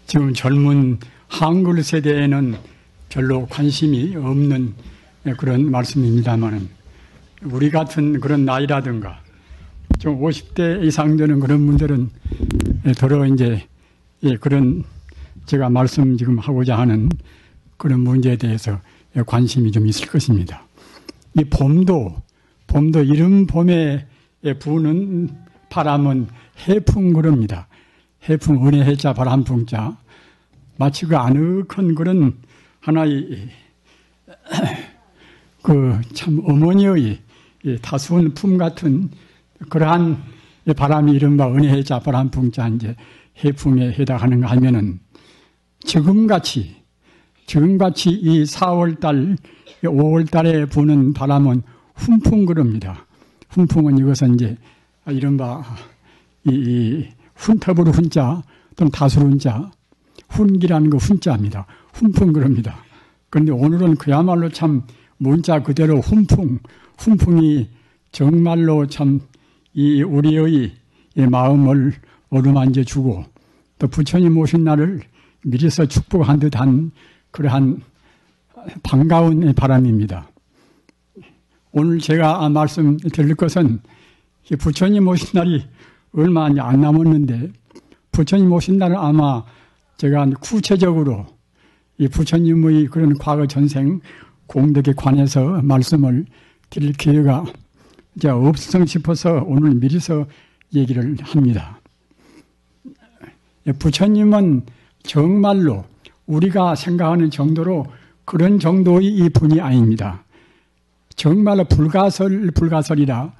지금 젊은 한글 세대에는 별로 관심이 없는 그런 말씀입니다만은 우리 같은 그런 나이라든가 좀 50대 이상 되는 그런 분들은 더러 이제 그런 제가 말씀 지금 하고자 하는 그런 문제에 대해서 관심이 좀 있을 것입니다. 이 봄도 이른 봄에 부는 바람은 해풍 그럽니다. 해풍, 은혜 해자 바람풍자. 마치 그 아늑한 그런 하나의 그 참 어머니의 다스운 품 같은 그러한 바람이 이른바 은혜 해자 바람풍자 이제 해풍에 해당하는가 하면은 지금같이 이 4월달, 5월달에 부는 바람은 훈풍 그럽니다. 훈풍은 이것은 이제 이른바 이 훈터부르 훈자 또는 다수르 훈자, 훈기라는 그 훈자입니다. 훈풍 그럽니다. 그런데 오늘은 그야말로 참 문자 그대로 훈풍이 정말로 참 이 우리의 마음을 어루만져 주고 또 부처님 오신 날을 미리서 축복한 듯한 그러한 반가운 바람입니다. 오늘 제가 말씀드릴 것은 부처님 오신 날이 얼마 안 남았는데 부처님 오신 날은 아마 제가 구체적으로 이 부처님의 그런 과거 전생 공덕에 관해서 말씀을 드릴 기회가 이제 없을까 싶어서 오늘 미리서 얘기를 합니다. 부처님은 정말로 우리가 생각하는 정도로 그런 정도의 이 분이 아닙니다. 정말로 불가설이라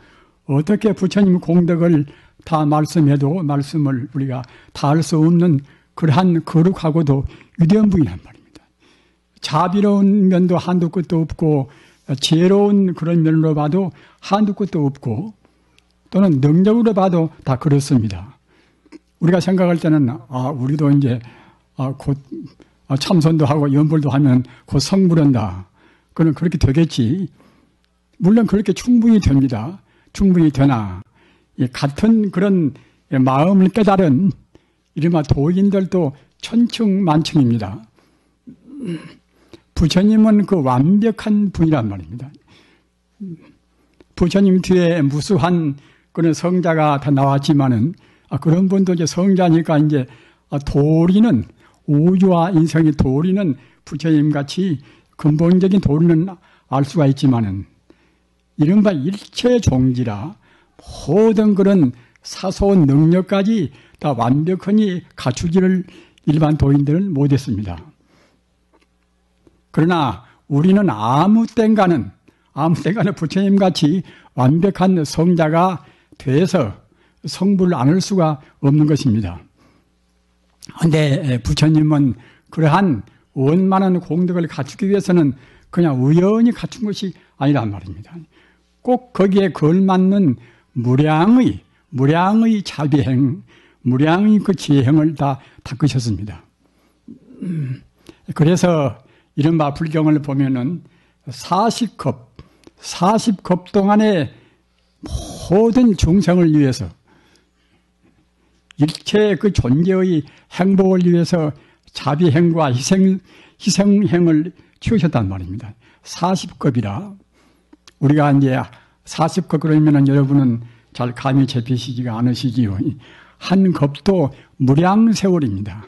어떻게 부처님 공덕을 다 말씀해도 말씀을 우리가 다 할 수 없는 그러한 거룩하고도 위대한 분이란 말입니다. 자비로운 면도 한두 끝도 없고 지혜로운 그런 면으로 봐도 한두 끝도 없고 또는 능력으로 봐도 다 그렇습니다. 우리가 생각할 때는 우리도 이제 곧 참선도 하고 연불도 하면 곧 성불한다. 그는 그렇게 되겠지. 물론 그렇게 충분히 됩니다. 충분히 되나 같은 그런 마음을 깨달은 이른바 도인들도 천층만층입니다. 부처님은 그 완벽한 분이란 말입니다. 부처님 뒤에 무수한 그런 성자가 다 나왔지만은 그런 분도 이제 성자니까 이제 도리는 우주와 인성의 도리는 부처님 같이 근본적인 도리는 알 수가 있지만은 이른바 일체 종지라 모든 그런 사소한 능력까지 다 완벽하니 갖추지를 일반 도인들은 못했습니다. 그러나 우리는 아무 땐가는 부처님같이 완벽한 성자가 돼서 성불을 안을 수가 없는 것입니다. 그런데 부처님은 그러한 원만한 공덕을 갖추기 위해서는 그냥 우연히 갖춘 것이 아니란 말입니다. 꼭 거기에 걸맞는 무량의 자비행, 무량의 그 지혜행을 다 닦으셨습니다. 그래서 이른바 불경을 보면은 40겁 동안에 모든 중생을 위해서 일체 그 존재의 행복을 위해서 자비행과 희생행을 치우셨단 말입니다. 40겁이라 우리가 이제 40겁 그러면은 여러분은 잘 감이 잡히시지가 않으시지요. 한 겁도 무량세월입니다.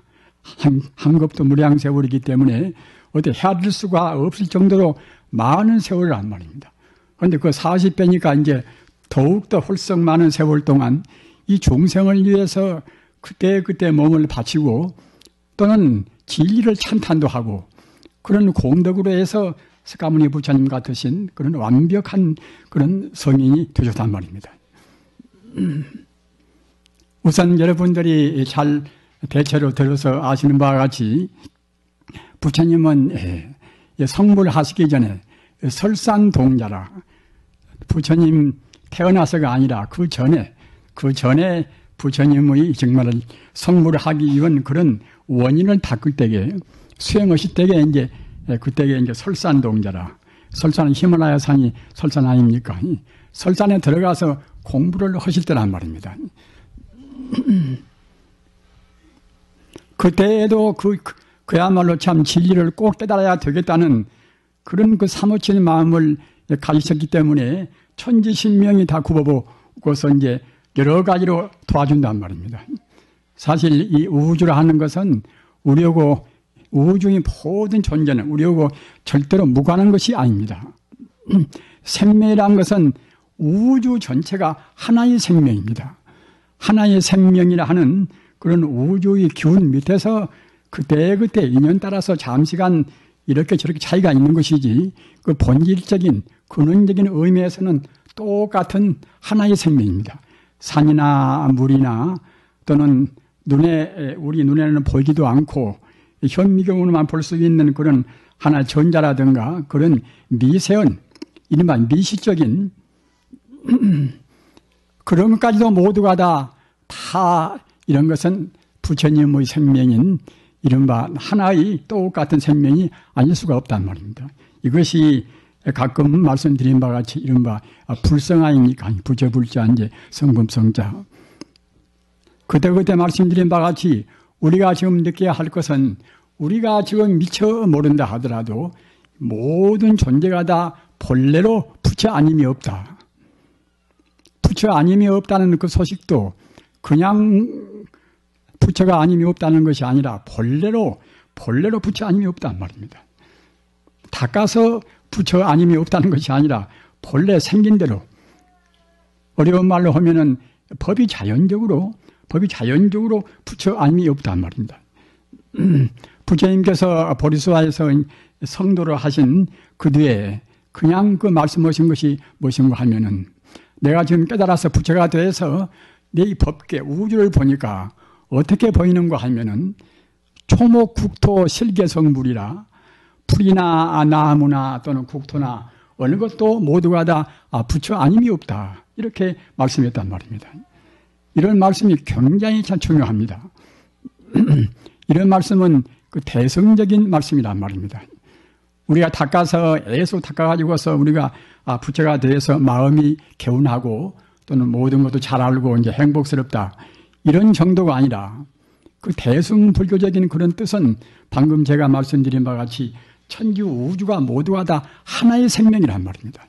한 겁도 무량세월이기 때문에 어디 헤아릴 수가 없을 정도로 많은 세월이란 말입니다. 그런데 그 40배니까 이제 더욱더 홀썩 많은 세월 동안 이 중생을 위해서 그때 몸을 바치고 또는 진리를 찬탄도 하고 그런 공덕으로 해서 스가모니 부처님 같으신 그런 완벽한 그런 성인이 되셨단 말입니다. 우선 여러분들이 잘 대체로 들어서 아시는 바와 같이 부처님은 성불하시기 전에 설산동자라 부처님 태어나서가 아니라 그 전에 부처님의 정말 성불하기 위한 그런 원인을 닦을 때에 수행하실 때에 이제 그때에 이제 설산동자라 설산은 히말라야 산이 설산 아닙니까? 설산에 들어가서 공부를 하실 때란 말입니다. 그때에도 그야말로 참 진리를 꼭 깨달아야 되겠다는 그런 그 사무치는 마음을 가지셨기 때문에 천지신명이 다 굽어보고서 이제 여러 가지로 도와준단 말입니다. 사실 이 우주를 하는 것은 우리하고 우주의 모든 존재는 우리하고 절대로 무관한 것이 아닙니다. 생명이란 것은 우주 전체가 하나의 생명입니다. 하나의 생명이라 하는 그런 우주의 기운 밑에서 그때그때 인연 따라서 잠시간 이렇게 저렇게 차이가 있는 것이지 그 본질적인 근원적인 의미에서는 똑같은 하나의 생명입니다. 산이나 물이나 또는 우리 눈에는 보이지도 않고 현미경으로만 볼 수 있는 그런 하나의 전자라든가 그런 미세한 이른바 미시적인 그런 것까지도 모두가 다 이런 것은 부처님의 생명인 이른바 하나의 똑같은 생명이 아닐 수가 없단 말입니다. 이것이 가끔 말씀드린 바와 같이 이른바 불성아입니까? 부처불자인제 성금성자. 그때 말씀드린 바와 같이 우리가 지금 느껴야 할 것은 우리가 지금 미처 모른다 하더라도 모든 존재가 다 본래로 부처 아님이 없다. 부처 아님이 없다는 그 소식도 그냥 부처가 아님이 없다는 것이 아니라 본래로 부처 아님이 없단 말입니다. 닦아서 부처 아님이 없다는 것이 아니라 본래 생긴 대로 어려운 말로 하면은 법이 자연적으로 부처 아님이 없단 말입니다. 부처님께서 보리수화에서 성도를 하신 그 뒤에 그냥 그 말씀하신 것이 무엇인가 하면은 내가 지금 깨달아서 부처가 돼서 내 이 법계 우주를 보니까 어떻게 보이는가 하면은 초목 국토 실계성물이라 풀이나 나무나 또는 국토나 어느 것도 모두가 다 부처 아님이 없다. 이렇게 말씀했단 말입니다. 이런 말씀이 굉장히 참 중요합니다. 이런 말씀은 그 대성적인 말씀이란 말입니다. 우리가 닦아서 애써 닦아가지고서 우리가 부처가 돼서 마음이 개운하고 또는 모든 것도 잘 알고 이제 행복스럽다. 이런 정도가 아니라 그 대승불교적인 그런 뜻은 방금 제가 말씀드린 바와 같이 천지 우주가 모두가 다 하나의 생명이란 말입니다.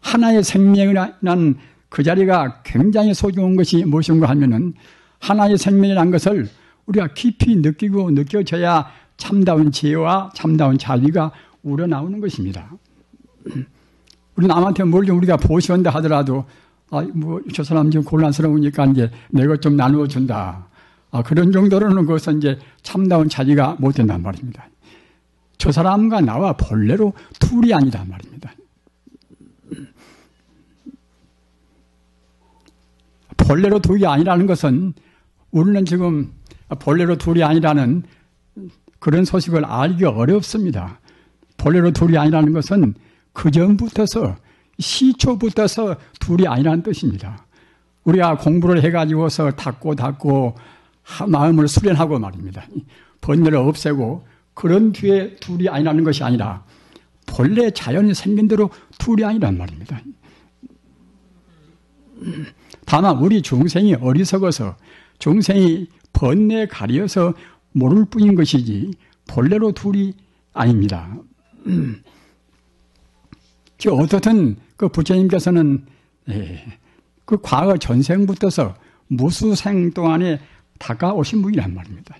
하나의 생명이라는 그 자리가 굉장히 소중한 것이 무엇인가 하면은 하나의 생명이라는 것을 우리가 깊이 느끼고 느껴져야 참다운 지혜와 참다운 자비가 우러나오는 것입니다. 우리 남한테 뭘 좀 우리가 보시한다 하더라도 저 사람 좀 곤란스러우니까 이제 내 것 좀 나누어 준다. 그런 정도로는 그것은 이제 참다운 자비가 못 된단 말입니다. 저 사람과 나와 본래로 둘이 아니란 말입니다. 본래로 둘이 아니라는 것은 우리는 지금 본래로 둘이 아니라는 그런 소식을 알기 어렵습니다. 본래로 둘이 아니라는 것은 그전부터서 시초부터서 둘이 아니라는 뜻입니다. 우리가 공부를 해가지고서 닦고 마음을 수련하고 말입니다. 번뇌를 없애고 그런 뒤에 둘이 아니라는 것이 아니라 본래 자연이 생긴 대로 둘이 아니란 말입니다. 다만 우리 중생이 어리석어서 중생이 번뇌에 가려서 모를 뿐인 것이지 본래로 둘이 아닙니다. 어떻든 그 부처님께서는 그 과거 전생부터서 무수생 동안에 다가오신 분이란 말입니다.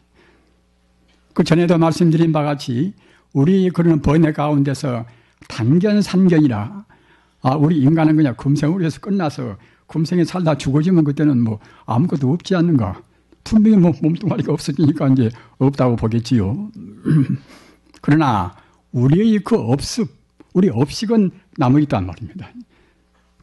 그 전에도 말씀드린 바와 같이 우리 그런 번뇌 가운데서 단견산견이라 우리 인간은 그냥 금생으로 해서 끝나서 금생에 살다 죽어지면 그때는 뭐 아무것도 없지 않는가. 분명히 몸뚱아리가 없어지니까 이제 없다고 보겠지요. 그러나 우리의 그 우리 업식은 남아있단 말입니다.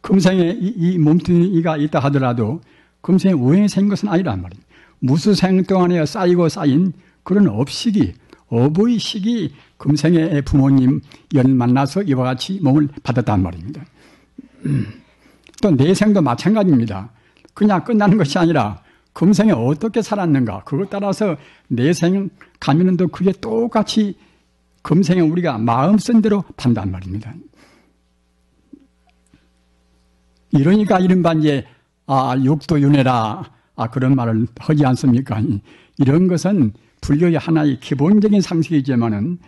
금생에 이 몸뚱이가 있다 하더라도 금생에 우연히 생긴 것은 아니란 말입니다. 무수생 동안에 쌓인 그런 업의 식이 금생에 부모님 연 만나서 이와 같이 몸을 받았단 말입니다. 또 내생도 마찬가지입니다. 그냥 끝나는 것이 아니라 금생에 어떻게 살았는가 그것 따라서 내생 가면은 또 그게 똑같이 금생에 우리가 마음 쓴 대로 판단 말입니다. 이러니까 이른바 이제 육도윤회라 그런 말을 하지 않습니까? 이런 것은 불교의 하나의 기본적인 상식이지만은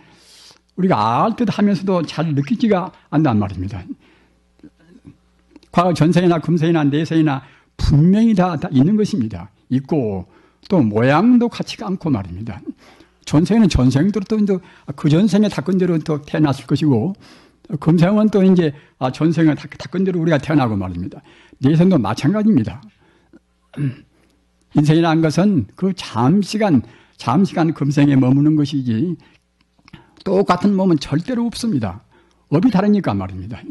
우리가 알 듯 하면서도 잘 느끼지가 않단 말입니다. 과거 전생이나 금생이나 내생이나 분명히 다 있는 것입니다. 있고 또 모양도 같지가 않고 말입니다. 전생에는 전생대로 또 그 전생에 닦은대로 또 태어났을 것이고 금생은 또 이제 전생에 닦은대로 우리가 태어나고 말입니다. 내생도 마찬가지입니다. 인생이라는 것은 그 잠시간 금생에 머무는 것이지 똑같은 몸은 절대로 없습니다. 업이 다르니까 말입니다.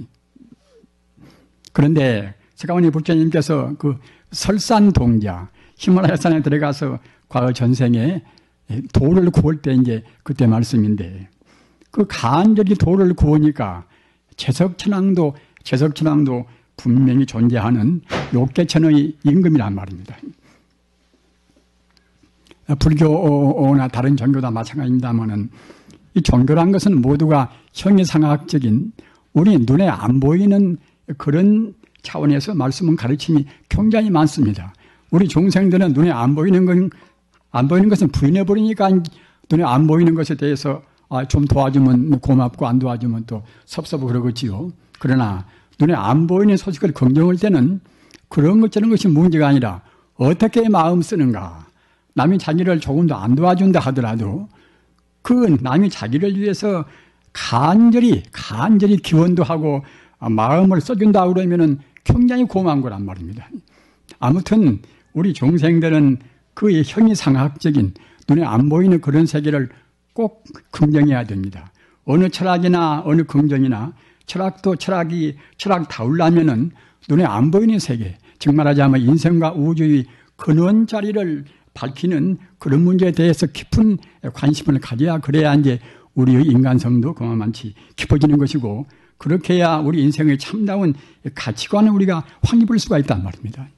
그런데釋迦牟니 부처님께서 그 설산동자 히말라야 산에 들어가서 과거 전생에 돌을 구할 때 이제 그때 말씀인데 그 간절히 돌을 구하니까 제석천왕도 분명히 존재하는 욕계천의 임금이란 말입니다. 불교나 다른 종교도 마찬가지입니다만은 이 종교란 것은 모두가 형이상학적인 우리 눈에 안 보이는 그런 차원에서 말씀은 가르침이 굉장히 많습니다. 우리 중생들은 눈에 안 보이는 것은 부인해버리니까 눈에 안 보이는 것에 대해서 좀 도와주면 고맙고 안 도와주면 또 섭섭하고 그러겠지요. 그러나 눈에 안 보이는 소식을 긍정할 때는 그런 것 저런 것이 문제가 아니라 어떻게 마음 쓰는가. 남이 자기를 조금도 안 도와준다 하더라도 그 남이 자기를 위해서 간절히 기원도 하고 마음을 써준다 그러면은 굉장히 고마운 거란 말입니다. 아무튼 우리 중생들은 그 형이상학적인 눈에 안 보이는 그런 세계를 꼭 긍정해야 됩니다. 어느 철학이나 어느 긍정이나 철학도 철학다우려면은 눈에 안 보이는 세계, 즉 말하자면 인생과 우주의 근원 자리를 밝히는 그런 문제에 대해서 깊은 관심을 가져야 그래야 이제 우리의 인간성도 그만치 깊어지는 것이고 그렇게 해야 우리 인생의 참다운 가치관을 우리가 확립할 수가 있단 말입니다.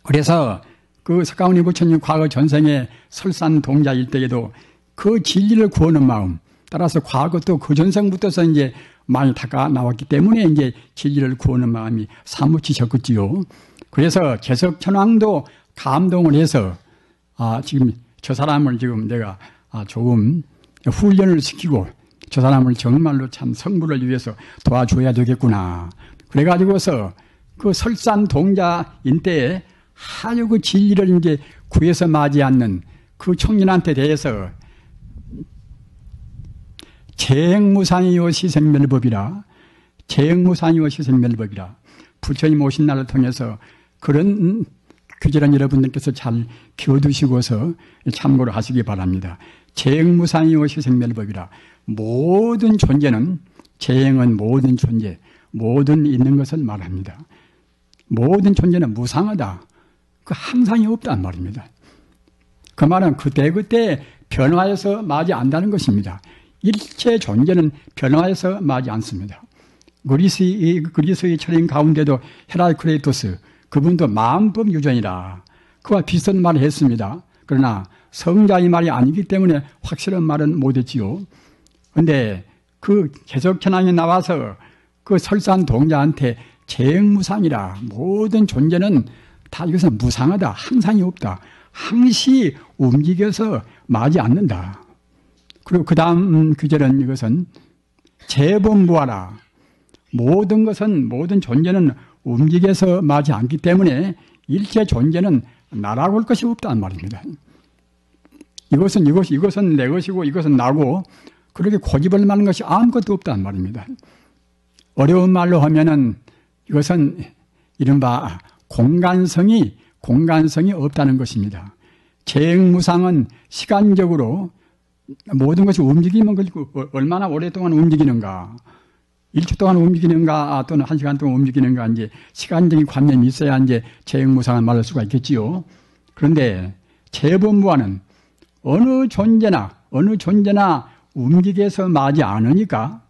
그래서 그釋迦牟니 부처님 과거 전생에 설산동자일 때에도 그 진리를 구하는 마음 따라서 과거 또 그 전생부터서 이제 많이 닦아 나왔기 때문에 이제 진리를 구하는 마음이 사무치셨겠지요. 그래서 제석천왕도 감동을 해서 지금 저 사람을 지금 내가 조금 훈련을 시키고 저 사람을 정말로 참 성부를 위해서 도와줘야 되겠구나. 그래가지고서 그 설산동자인 때에 아주 그 진리를 이제 구해서 맞지 않는 그 청년한테 대해서 재행무상이요 시생멸법이라 부처님 오신 날을 통해서 그런 규제는 여러분들께서 잘 키워두시고서 참고를 하시기 바랍니다. 재행무상이요 시생멸법이라 모든 존재는 재행은 모든 존재 모든 있는 것을 말합니다. 모든 존재는 무상하다. 그 항상이 없단 말입니다. 그 말은 그때그때 변화해서 마지 않는다는 것입니다. 일체 존재는 변화해서 마지 않습니다. 그리스의 철인 가운데도 헤라클레이토스 그분도 마음법 유전이라 그와 비슷한 말을 했습니다. 그러나 성자의 말이 아니기 때문에 확실한 말은 못했지요. 그런데 그 개석천왕이 나와서 그 설산동자한테 재행무상이라 모든 존재는 다 이것은 무상하다. 항상이 없다. 항시 움직여서 마지 않는다. 그리고 그 다음 규절은 이것은 재범부하라. 모든 존재는 움직여서 마지 않기 때문에 일체 존재는 나라고 할 것이 없다는 말입니다. 이것은 내 것이고 이것은 나고 그렇게 고집을 많은 것이 아무것도 없다는 말입니다. 어려운 말로 하면은 이것은 이른바 공간성이 없다는 것입니다. 재행무상은 시간적으로 모든 것이 움직이면 그리고 얼마나 오랫동안 움직이는가 1초 동안 움직이는가 또는 1시간 동안 움직이는가 이제 시간적인 관념이 있어야 이제 재행무상을 말할 수가 있겠지요. 그런데 재범무하는 어느 존재나 움직여서 마지 않으니까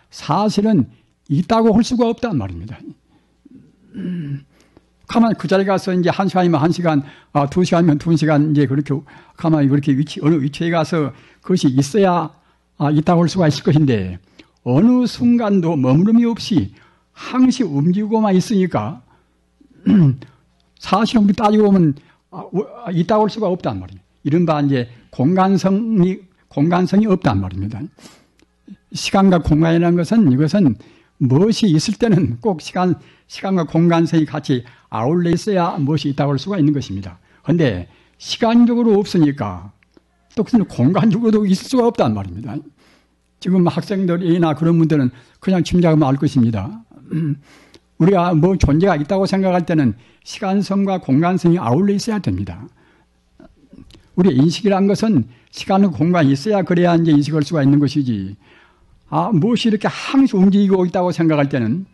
사실은 있다고 할 수가 없단 말입니다. 가만히 그 자리에 가서 이제 1시간이면 1시간, 2시간이면 2시간 이제 그렇게 가만히 그렇게 어느 위치에 가서 그것이 있어야 있다고 할 수가 있을 것인데 어느 순간도 머무름이 없이 항시 움직이고만 있으니까 사실은 따지고 보면 있다고 할 수가 없단 말이에요. 이른바 이제 공간성이 없단 말입니다. 시간과 공간이라는 것은 이것은 무엇이 있을 때는 꼭 시간과 공간성이 같이 아울러 있어야 무엇이 있다고 할 수가 있는 것입니다. 그런데 시간적으로 없으니까 또 그는 공간적으로도 있을 수가 없단 말입니다. 지금 학생들이나 그런 분들은 그냥 짐작하면 알 것입니다. 우리가 뭐 존재가 있다고 생각할 때는 시간성과 공간성이 아울러 있어야 됩니다. 우리 인식이란 것은 시간과 공간이 있어야 그래야 이제 인식할 수가 있는 것이지. 무엇이 이렇게 항상 움직이고 있다고 생각할 때는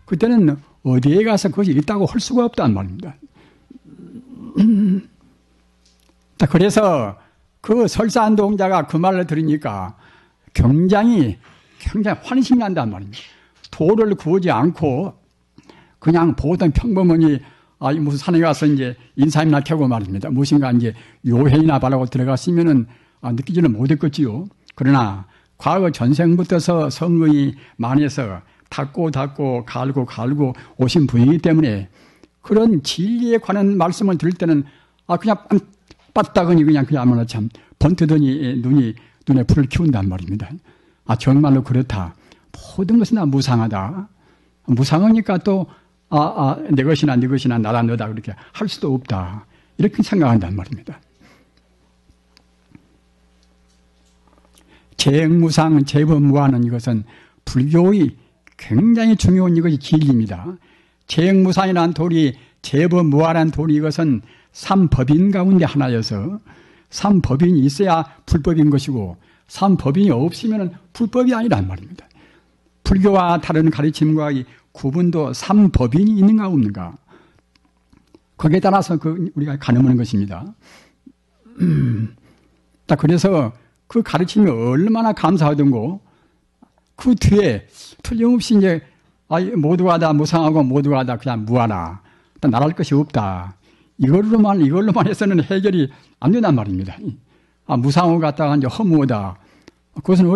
그때는 어디에 가서 그것이 있다고 할 수가 없단 말입니다. 그래서 그 설산동자가 그 말을 들으니까 굉장히 환심이 난단 말입니다. 도를 구하지 않고 그냥 보통 평범하니 무슨 산에 가서 이제 인사임나 캐고 말입니다. 무엇인가 이제 요행이나 바라고 들어갔으면은 느끼지는 못했겠지요. 그러나 과거 전생부터서 성의 만에서 닦고 갈고 오신 분이기 때문에 그런 진리에 관한 말씀을 들을 때는 그냥 빠따거니 그냥 아무나 참 번트더니 눈에 불을 키운단 말입니다. 정말로 그렇다. 모든 것은 다 무상하다. 무상하니까 또 내 것이나 네 것이나 나다 너다 그렇게 할 수도 없다. 이렇게 생각한단 말입니다. 재행무상 재범무하는 이것은 불교의 굉장히 중요한 이것이 진리입니다. 재행무상이라는 도리, 재범무하라는 도리 이것은 삼법인 가운데 하나여서 삼법인이 있어야 불법인 것이고 삼법인이 없으면 불법이 아니란 말입니다. 불교와 다른 가르침과의 구분도 삼법인이 있는가 없는가 거기에 따라서 우리가 가늠하는 것입니다. 그래서 그 가르침이 얼마나 감사하던고 그 뒤에 틀림없이 이제 모두가 다 무상하고 모두가 다 그냥 무하라 나랄 것이 없다 이걸로만 해서는 해결이 안 된단 말입니다. 무상하고 갖다가 이제 허무하다 그것은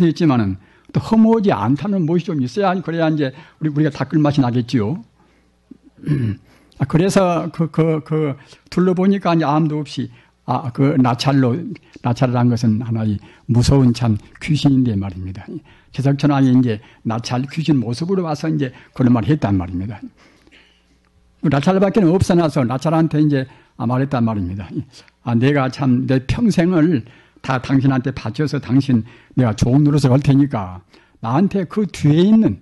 있지만은 또 허무하지 않다는 무엇이 좀 있어야 그래야 이제 우리가 닦을 맛이 나겠지요. 그래서 둘러보니까 이제 아무도 없이 나찰이라는 것은 하나의 무서운 참 귀신인데 말입니다. 제석천왕이 이제 나찰 귀신 모습으로 와서 이제 그런 말을 했단 말입니다. 나찰밖에 없어놔서 나찰한테 이제 말했단 말입니다. 내가 참 내 평생을 다 당신한테 바쳐서 내가 좋은 노릇을 할 테니까 나한테 그 뒤에 있는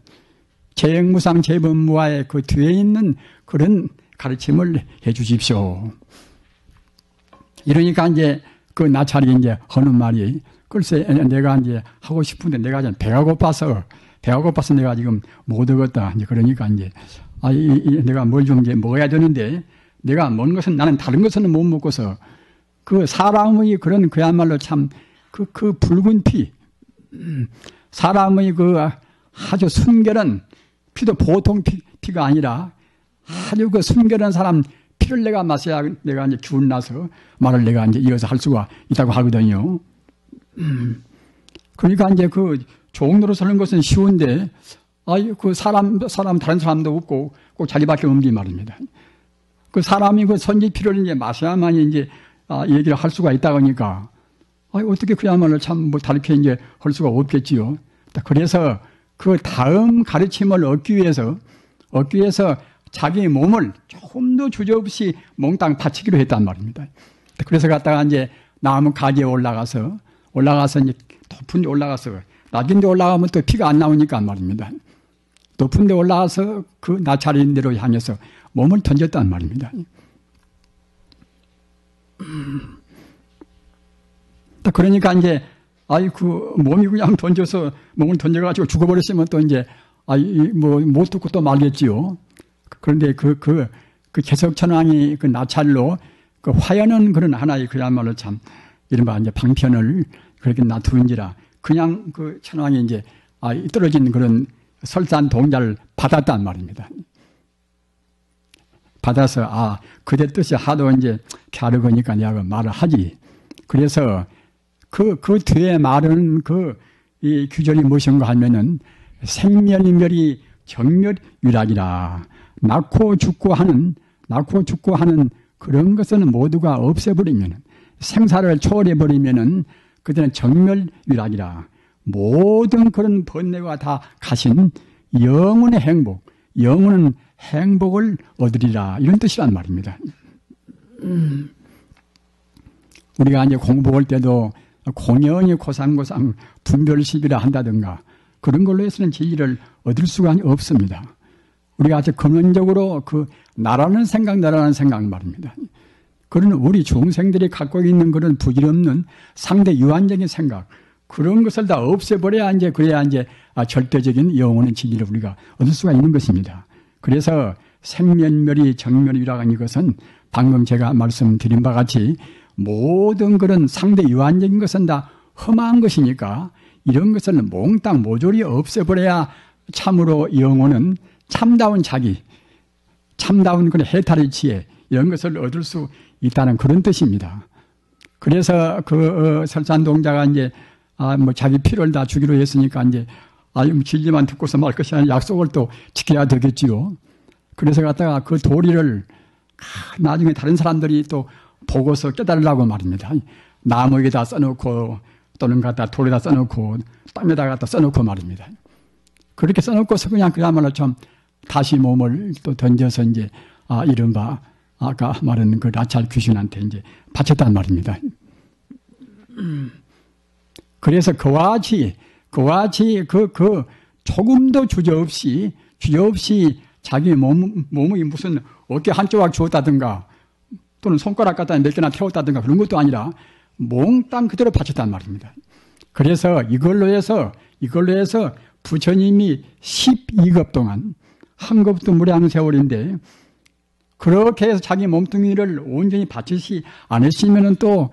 재행무상 재범무화의 그 뒤에 있는 그런 가르침을 해 주십시오. 이러니까 이제 그 나찰이 이제 하는 말이 글쎄 내가 이제 하고 싶은데 내가 배가 고파서 내가 지금 못 얻었다. 이제 그러니까 이제 내가 뭘 좀 이제 먹어야 되는데 내가 먹는 것은 나는 다른 것은 못 먹고서 그 사람의 그런 그야말로 참 그 붉은 피 사람의 그 아주 순결한 피도 보통 피가 아니라 아주 그 순결한 사람 피를 내가 마셔야 내가 이제 기운 나서 말을 내가 이제 이어서 할 수가 있다고 하거든요. 그러니까 이제 그 종로로 서는 것은 쉬운데 그 다른 사람도 없고 꼭 자기밖에 없는 말입니다. 그 사람이 그 선지 피를 이제 마셔야만이 이제 얘기를 할 수가 있다 하니까 어떻게 그야말로 참 다르게 이제 할 수가 없겠지요. 그래서 그 다음 가르침을 얻기 위해서 자기 몸을 조금 더 주저없이 몽땅 바치기로 했단 말입니다. 그래서 갔다가 이제 나무 가지에 올라가서 이제 높은 데 올라가서 낮은 데 올라가면 또 피가 안 나오니까 말입니다. 높은 데 올라가서 그 나찰인 데로 향해서 몸을 던졌단 말입니다. 그러니까 이제 그 몸이 그냥 몸을 던져가지고 죽어버렸으면 또 이제 못 듣고 또 말겠지요. 그런데 그 개석천왕이 그 나찰로 그 화연은 그런 하나의 그야말로 참 이른바 이제 방편을 그렇게 놔두는지라 그냥 그 천왕이 이제 떨어진 그런 설산 동자를 받았단 말입니다. 받아서 그대 뜻이 하도 이제 갸르거니까 내가 말을 하지. 그래서 그 뒤에 말은 이 규절이 무엇인가 하면은 생멸멸이 정멸유락이라 낳고 죽고 하는 낳고 죽고 하는 그런 것은 모두가 없애버리면, 생사를 초월해버리면은 그때는 정멸유락이라 모든 그런 번뇌가 다 가신 영원의 행복, 영원한 행복을 얻으리라, 이런 뜻이란 말입니다. 우리가 이제 공부할 때도 공연히 고상고상 분별시비라 한다든가 그런 걸로 해서는 진리를 얻을 수가 없습니다. 우리가 아주 근원적으로 그 나라는 생각 말입니다. 그런 우리 중생들이 갖고 있는 그런 부질없는 상대 유한적인 생각, 그런 것을 다 없애버려야 이제 그래야 이제 절대적인 영원한 진리를 우리가 얻을 수가 있는 것입니다. 그래서 생면멸이 정멸이라고 하는 것은 방금 제가 말씀드린 바와 같이 모든 그런 상대 유한적인 것은 다 험한 것이니까 이런 것을 몽땅 모조리 없애버려야 참으로 영혼은 참다운 자기, 참다운 그런 해탈의 지혜, 이런 것을 얻을 수 있다는 그런 뜻입니다. 그래서 그 설산동자가 이제 자기 피를 다 주기로 했으니까 이제 진리만 듣고서 말 것이 아니라 약속을 또 지켜야 되겠지요. 그래서 갖다가 그 도리를 나중에 다른 사람들이 또 보고서 깨달으려고 말입니다. 나무에다 써놓고 또는 갖다 돌에다 써놓고 땅에다 갖다 써놓고 말입니다. 그렇게 써놓고서 그냥 그야말로 좀 다시 몸을 또 던져서 이제 이른바 아까 말한 그 라찰 귀신한테 이제 바쳤단 말입니다. 그래서 그와 같이 조금도 주저없이 자기 몸이 무슨 어깨 한 조각 주었다든가 또는 손가락 갖다 몇 개나 태웠다든가 그런 것도 아니라 몽땅 그대로 바쳤단 말입니다. 그래서 이걸로 해서 부처님이 12급 동안 한 겁도 무량한 세월인데 그렇게 해서 자기 몸뚱이를 온전히 바치지 않으시면은 또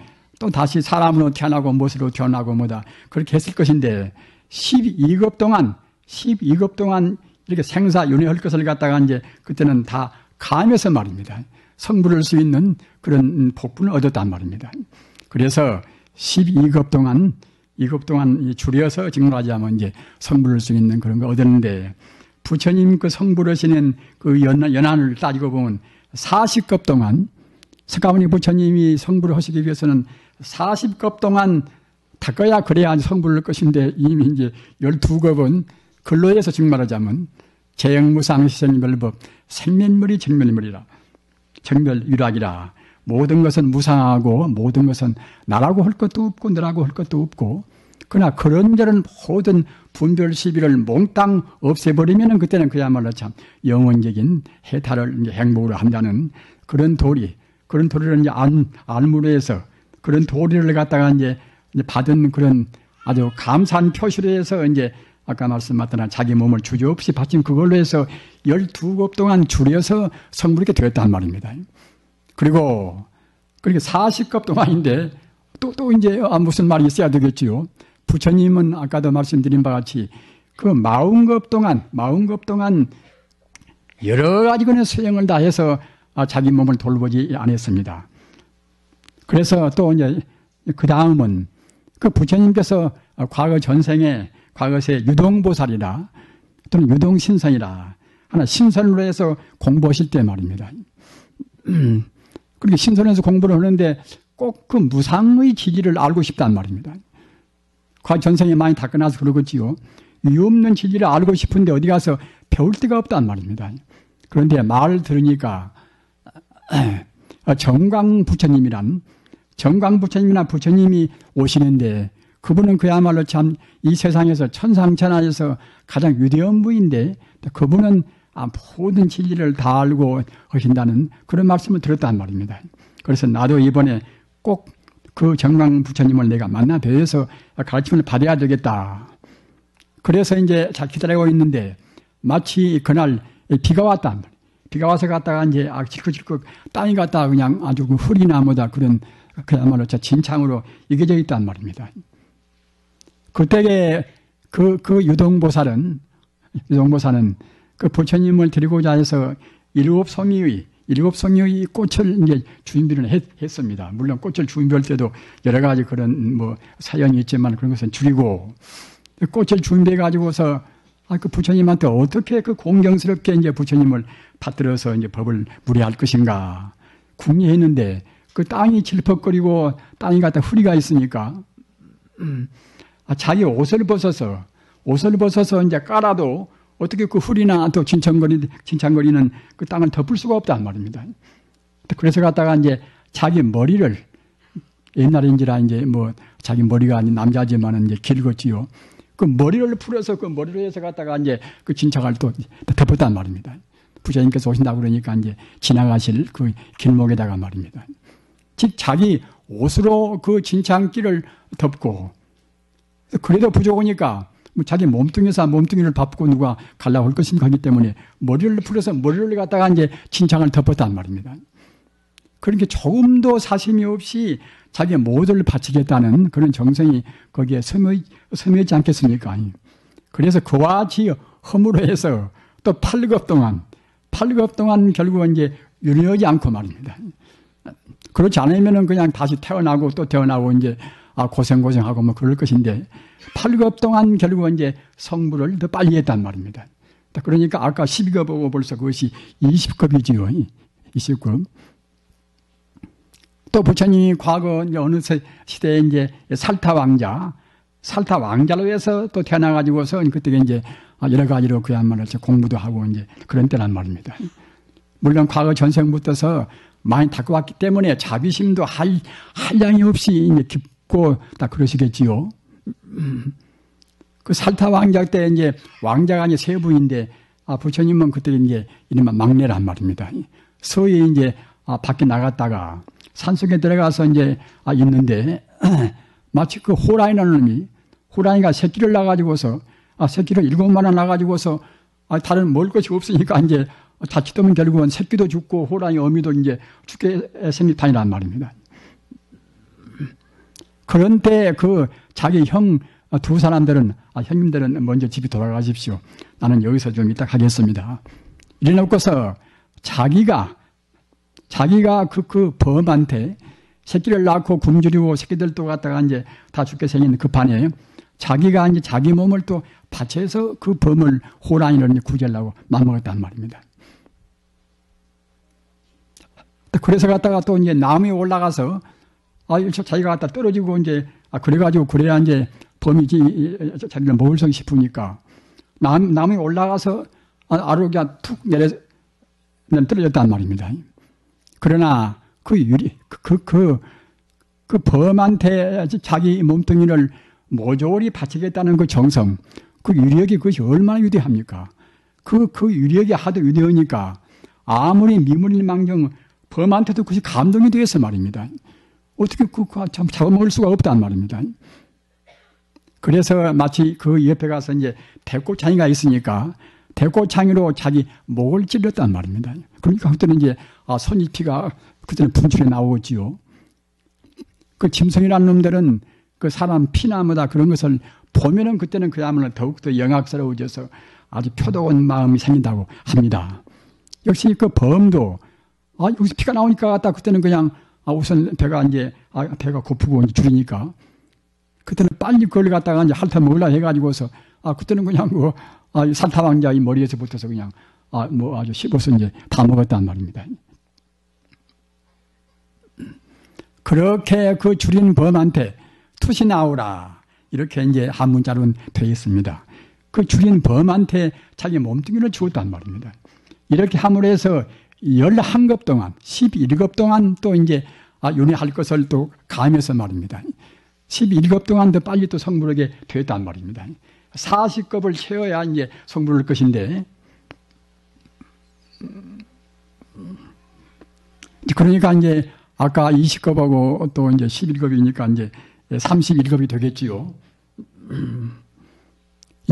다시 사람으로 태어나고 무엇으로 태어나고 뭐다 그렇게 했을 것인데 12급 동안 이렇게 생사 윤회할 것을 갖다가 이제 그때는 다 감해서 말입니다. 성불할 수 있는 그런 복분을 얻었단 말입니다. 그래서 12급 동안 줄여서 직문하자면 이제 성불할 수 있는 그런 거 얻었는데 부처님 그 성불하시는 그 연한을 따지고 보면 40급 동안 석가모니 부처님이 성불을 하시기 위해서는 40급 동안 닦아야 그래야 성불할 것인데 이미 이제 12급은 근로에서 직말하자면 재영무상시생멸법 생면물이 정멸물이라 정멸유락이라 모든 것은 무상하고 모든 것은 나라고 할 것도 없고 너라고 할 것도 없고 그러나 그런저런 모든 분별 시비를 몽땅 없애버리면 그때는 그야말로 참 영원적인 해탈을 이제 행복으로 한다는 그런 도리를 이제 안무로 해서 그런 도리를 갖다가 이제 받은 그런 아주 감사한 표시로 해서 이제 아까 말씀하셨던 자기 몸을 주저없이 바친 그걸로 해서 12급 동안 줄여서 성불하게 되었단 말입니다. 그리고 그렇게 40급 동안인데 또 이제 무슨 말이 있어야 되겠지요. 부처님은 아까도 말씀드린 바와 같이 그 40급 동안 여러 가지 그런 수행을 다 해서 자기 몸을 돌보지 않았습니다. 그래서 또 이제 그 다음은 그 부처님께서 과거 전생에 과거세 유동보살이라 또는 유동신선이라 하나 신선으로 해서 공부하실 때 말입니다. 그렇게 신선해서 공부를 하는데 꼭 그 무상의 진리를 알고 싶단 말입니다. 과거 전생에 많이 닦아놔서 그러겠지요. 유없는 진리를 알고 싶은데 어디 가서 배울 데가 없단 말입니다. 그런데 말을 들으니까 정광부처님이나 부처님이 오시는데 그분은 그야말로 참 이 세상에서 천상천하에서 가장 위대한 분인데 그분은 모든 진리를 다 알고 하신다는 그런 말씀을 들었단 말입니다. 그래서 나도 이번에 꼭 그 정광 부처님을 내가 만나 뵈서 가르침을 받아야 되겠다. 그래서 이제 잘 기다리고 있는데 마치 그날 비가 왔단 말이에요. 비가 와서 갔다가 이제 질컥질컥 땅이 갔다가 그냥 아주 흙이나 뭐다 그런 그야말로 진창으로 이겨져 있단 말입니다. 그때에 그 유동보살은 그 부처님을 드리고자 해서 일곱 송이의 꽃을 이제 준비를 했습니다. 물론 꽃을 준비할 때도 여러 가지 그런 사연이 있지만 그런 것은 줄이고 꽃을 준비해 가지고서 그 부처님한테 어떻게 그 공경스럽게 이제 부처님을 받들어서 이제 법을 무례할 것인가 궁리했는데 그 땅이 질퍽거리고 땅이 갖다 흐리가 있으니까 자기 옷을 벗어서 이제 깔아도 어떻게 그 흐리나 또 진창거리는 그 땅을 덮을 수가 없단 말입니다. 그래서 갖다가 이제 자기 머리를 옛날인지라 이제 뭐 자기 머리가 아닌 남자지만은 이제 길었지요. 그 머리를 풀어서 그 머리로 해서 갖다가 이제 그 진창을 또 덮었단 말입니다. 부처님께서 오신다고 그러니까 이제 지나가실 그 길목에다가 말입니다. 즉 자기 옷으로 그 진창길을 덮고 그래도 부족하니까 뭐 자기 몸뚱이를 밟고 누가 가려고 할 것인가 하기 때문에 머리를 풀어서 머리를 갖다가 이제 진창을 덮었단 말입니다. 그러니까 조금도 사심이 없이 자기의 모두를 바치겠다는 그런 정성이 거기에 서명하지 않겠습니까? 그래서 그와 같이 허물어 해서 또 8급 동안 결국은 이제 유리하지 않고 말입니다. 그렇지 않으면은 그냥 다시 태어나고 또 태어나고 이제 고생하고 뭐 그럴 것인데 8급 동안 결국은 이제 성불을 더 빨리 했단 말입니다. 그러니까 아까 12급하고 벌써 그것이 20급이지요. 20급. 또 부처님이 과거 이제 어느 시대에 이제 살타 왕자로 해서 또 태어나가지고서 그때 이제 여러 가지로 그야말로 공부도 하고 이제 그런 때란 말입니다. 물론 과거 전생부터서 많이 닦아왔기 때문에 자비심도 한량이 없이 이제 깊고 다 그러시겠지요. 그 살타 왕자 때 이제 왕자가 이제 세 분인데 부처님은 그때 이제 이른바 막내란 말입니다. 서희 이제 밖에 나갔다가 산속에 들어가서 이제 있는데 마치 그 호랑이가 새끼를 낳아가지고서 새끼를 7마리 낳아가지고서 다른 먹을 것이 없으니까 이제 자칫하면 결국은 새끼도 죽고 호랑이 어미도 이제 죽게 생기다니란 말입니다. 그런데 그 자기 형 두 사람들은 형님들은 먼저 집에 돌아가십시오. 나는 여기서 좀 이따 가겠습니다. 이래놓고서 자기가 그 범한테 새끼를 낳고 굶주리고 새끼들도 갖다가 이제 다 죽게 생긴 그 판에 자기가 이제 자기 몸을 또 바쳐서 그 범을 호랑이를 구제하려고 맘먹었단 말입니다. 그래서 갖다가 또 이제 나무에 올라가서 자기가 갖다 떨어지고 이제 그래가지고 그래야 이제 범이 자기를 먹을 수 싶으니까 나무에 올라가서 아래로 그냥 툭 내려 떨어졌단 말입니다. 그러나 그 범한테 자기 몸뚱이를 모조리 바치겠다는 그 정성, 그 유력이 그것이 얼마나 위대합니까? 그 유력이 하도 위대하니까 아무리 미문일망정 범한테도 그것이 감동이 되어서 말입니다. 어떻게 참 잡아먹을 수가 없단 말입니다. 그래서 마치 그 옆에 가서 이제 대꽃창이가 있으니까 대꽃창이로 자기 목을 찔렀단 말입니다. 그러니까 그때는 이제 손잎이가 그때는 분출해 나오지요. 그 짐승이라는 놈들은 그 사람 피나 뭐다 그런 것을 보면은 그때는 그야말로 더욱더 영악스러워져서 아주 표도한 마음이 생긴다고 합니다. 역시 그 범도 여기서 피가 나오니까 갖다 그때는 그냥 우선 배가 고프고 이제 줄이니까 그때는 빨리 그걸 갖다가 이제 핥아 먹으려 해가지고서 그때는 그냥 살타왕자의 머리에서 붙어서 그냥 아주 씹어서 이제 다 먹었단 말입니다. 그렇게 그 줄인 범한테 투시 나오라 이렇게 이제 한문자로는 되어 있습니다. 그 줄인 범한테 자기 몸뚱이를 주었단 말입니다. 이렇게 함으로 해서 11급 동안 11급 동안 또 이제 윤회할 것을 또 감해서 말입니다. 11급 동안 더 빨리 또 성불하게 되었단 말입니다. 40급을 채워야 이제 성불할 것인데 그러니까 이제 아까 20급하고 또 이제 11급이니까 이제 31급이 되겠지요.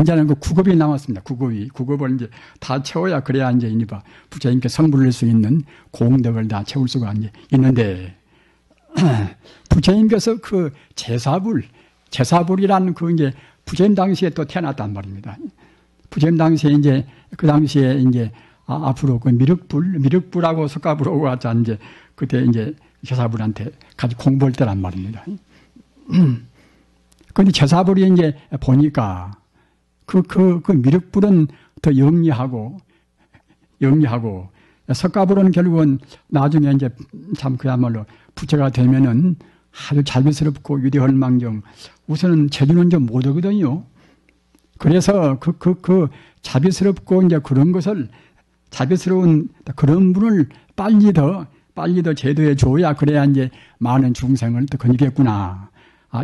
이제는 그 9급이 남았습니다. 9급을 이제 다 채워야 그래야 이제 이니바 부처님께 성불할 수 있는 공덕을 다 채울 수가 이제 있는데 부처님께서 그 제사불이라는 그 이제 부처님 당시에 또 태어났단 말입니다. 부처님 당시에 이제 그 당시에 이제 앞으로 그 미륵불하고 석가불하고 같이 이제 그때 이제 제사불한테 같이 공부할 때란 말입니다. 그런데 제사불이 이제 보니까 그 미륵불은 더 영리하고, 석가불은 결국은 나중에 이제 참 그야말로 부처가 되면은 아주 자비스럽고 위대할망정 우선은 제주는 좀 못하거든요. 그래서 그 자비스럽고 이제 그런 것을 자비스러운 그런 분을 빨리 더 제도에 줘야 그래야 이제 많은 중생을 또 건지겠구나.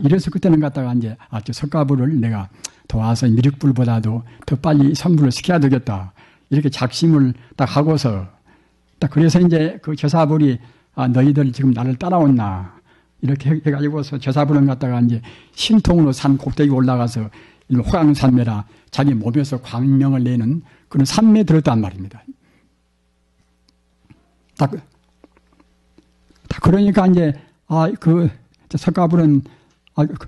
이래서 그때는 갖다가 이제 저 석가불을 내가 도와서 미륵불보다도 더 빨리 성불을 시켜야 되겠다. 이렇게 작심을 딱 하고서 딱 그래서 이제 그 제사불이 너희들 지금 나를 따라왔나. 이렇게 해가지고서 제사불은 갖다가 이제 신통으로 산 꼭대기 올라가서 화강산매라 자기 몸에서 광명을 내는 그런 산매에 들었단 말입니다. 딱 그러니까 이제 그 석가불은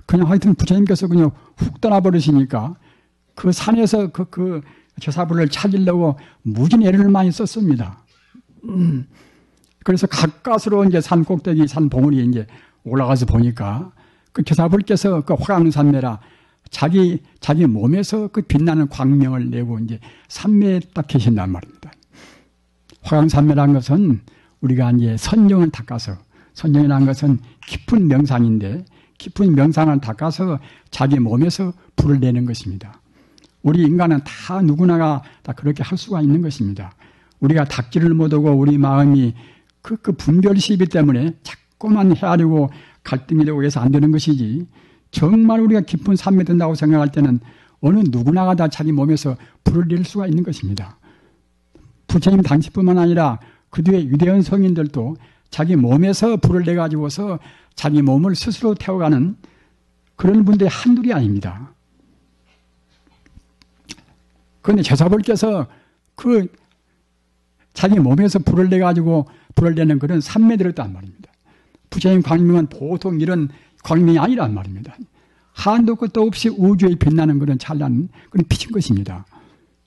그냥 하여튼 부처님께서 그냥 훅 떠나버리시니까 그 산에서 그 제사불을 찾으려고 무진 애를 많이 썼습니다. 그래서 가까스로 이제 산 꼭대기 산 봉우리에 이제 올라가서 보니까 그 제사불께서 그 화강산매라 자기 몸에서 그 빛나는 광명을 내고 이제 산매에 딱 계신단 말입니다. 화강산매라는 것은 우리가 이제 선정을 닦아서, 선정이라는 것은 깊은 명상인데, 깊은 명상을 닦아서 자기 몸에서 불을 내는 것입니다. 우리 인간은 다 누구나가 다 그렇게 할 수가 있는 것입니다. 우리가 닦지를 못하고 우리 마음이 그 분별 시비 때문에 자꾸만 헤아리고 갈등이 되고 해서 안 되는 것이지, 정말 우리가 깊은 삶에 든다고 생각할 때는 어느 누구나가 다 자기 몸에서 불을 낼 수가 있는 것입니다. 부처님 당시뿐만 아니라 그 뒤에 위대한 성인들도 자기 몸에서 불을 내가지고서 자기 몸을 스스로 태워가는 그런 분들이 한둘이 아닙니다. 그런데 제사불께서 그 자기 몸에서 불을 내가지고 불을 내는 그런 산매에 들었단 말입니다. 부처님 광명은 보통 이런 광명이 아니란 말입니다. 한도 끝도 없이 우주에 빛나는 그런 찬란한 그런 빛인 것입니다.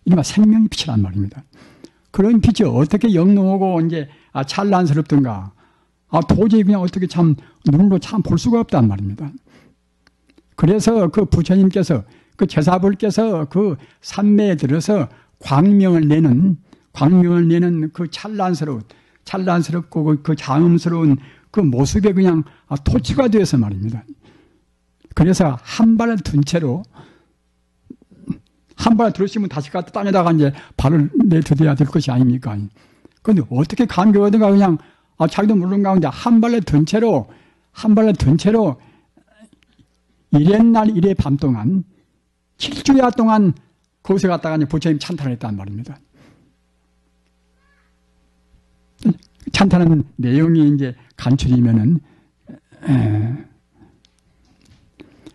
이른바 생명의 빛이란 말입니다. 그런 빛이 어떻게 영롱하고 이제 찬란스럽던가, 도저히 그냥 어떻게 참 눈으로 참 볼 수가 없단 말입니다. 그래서 그 부처님께서 그 제사불께서 그 산매에 들어서 광명을 내는 그 찬란스럽고 그 장음스러운 그 모습에 그냥 토치가 되어서 말입니다. 그래서 한 발을 든 채로 한 발 들으시면 다시 갖다 땅에다가 이제 발을 내딛어야 될 것이 아닙니까? 그런데 어떻게 감격하든가 그냥 자기도 모르는 가운데 한 발을 든 채로 이랬날 이래 밤 동안 7주야 동안 거기서 갔다가 이제 부처님 찬탄을 했단 말입니다. 찬탄하는 내용이 이제 간추리면은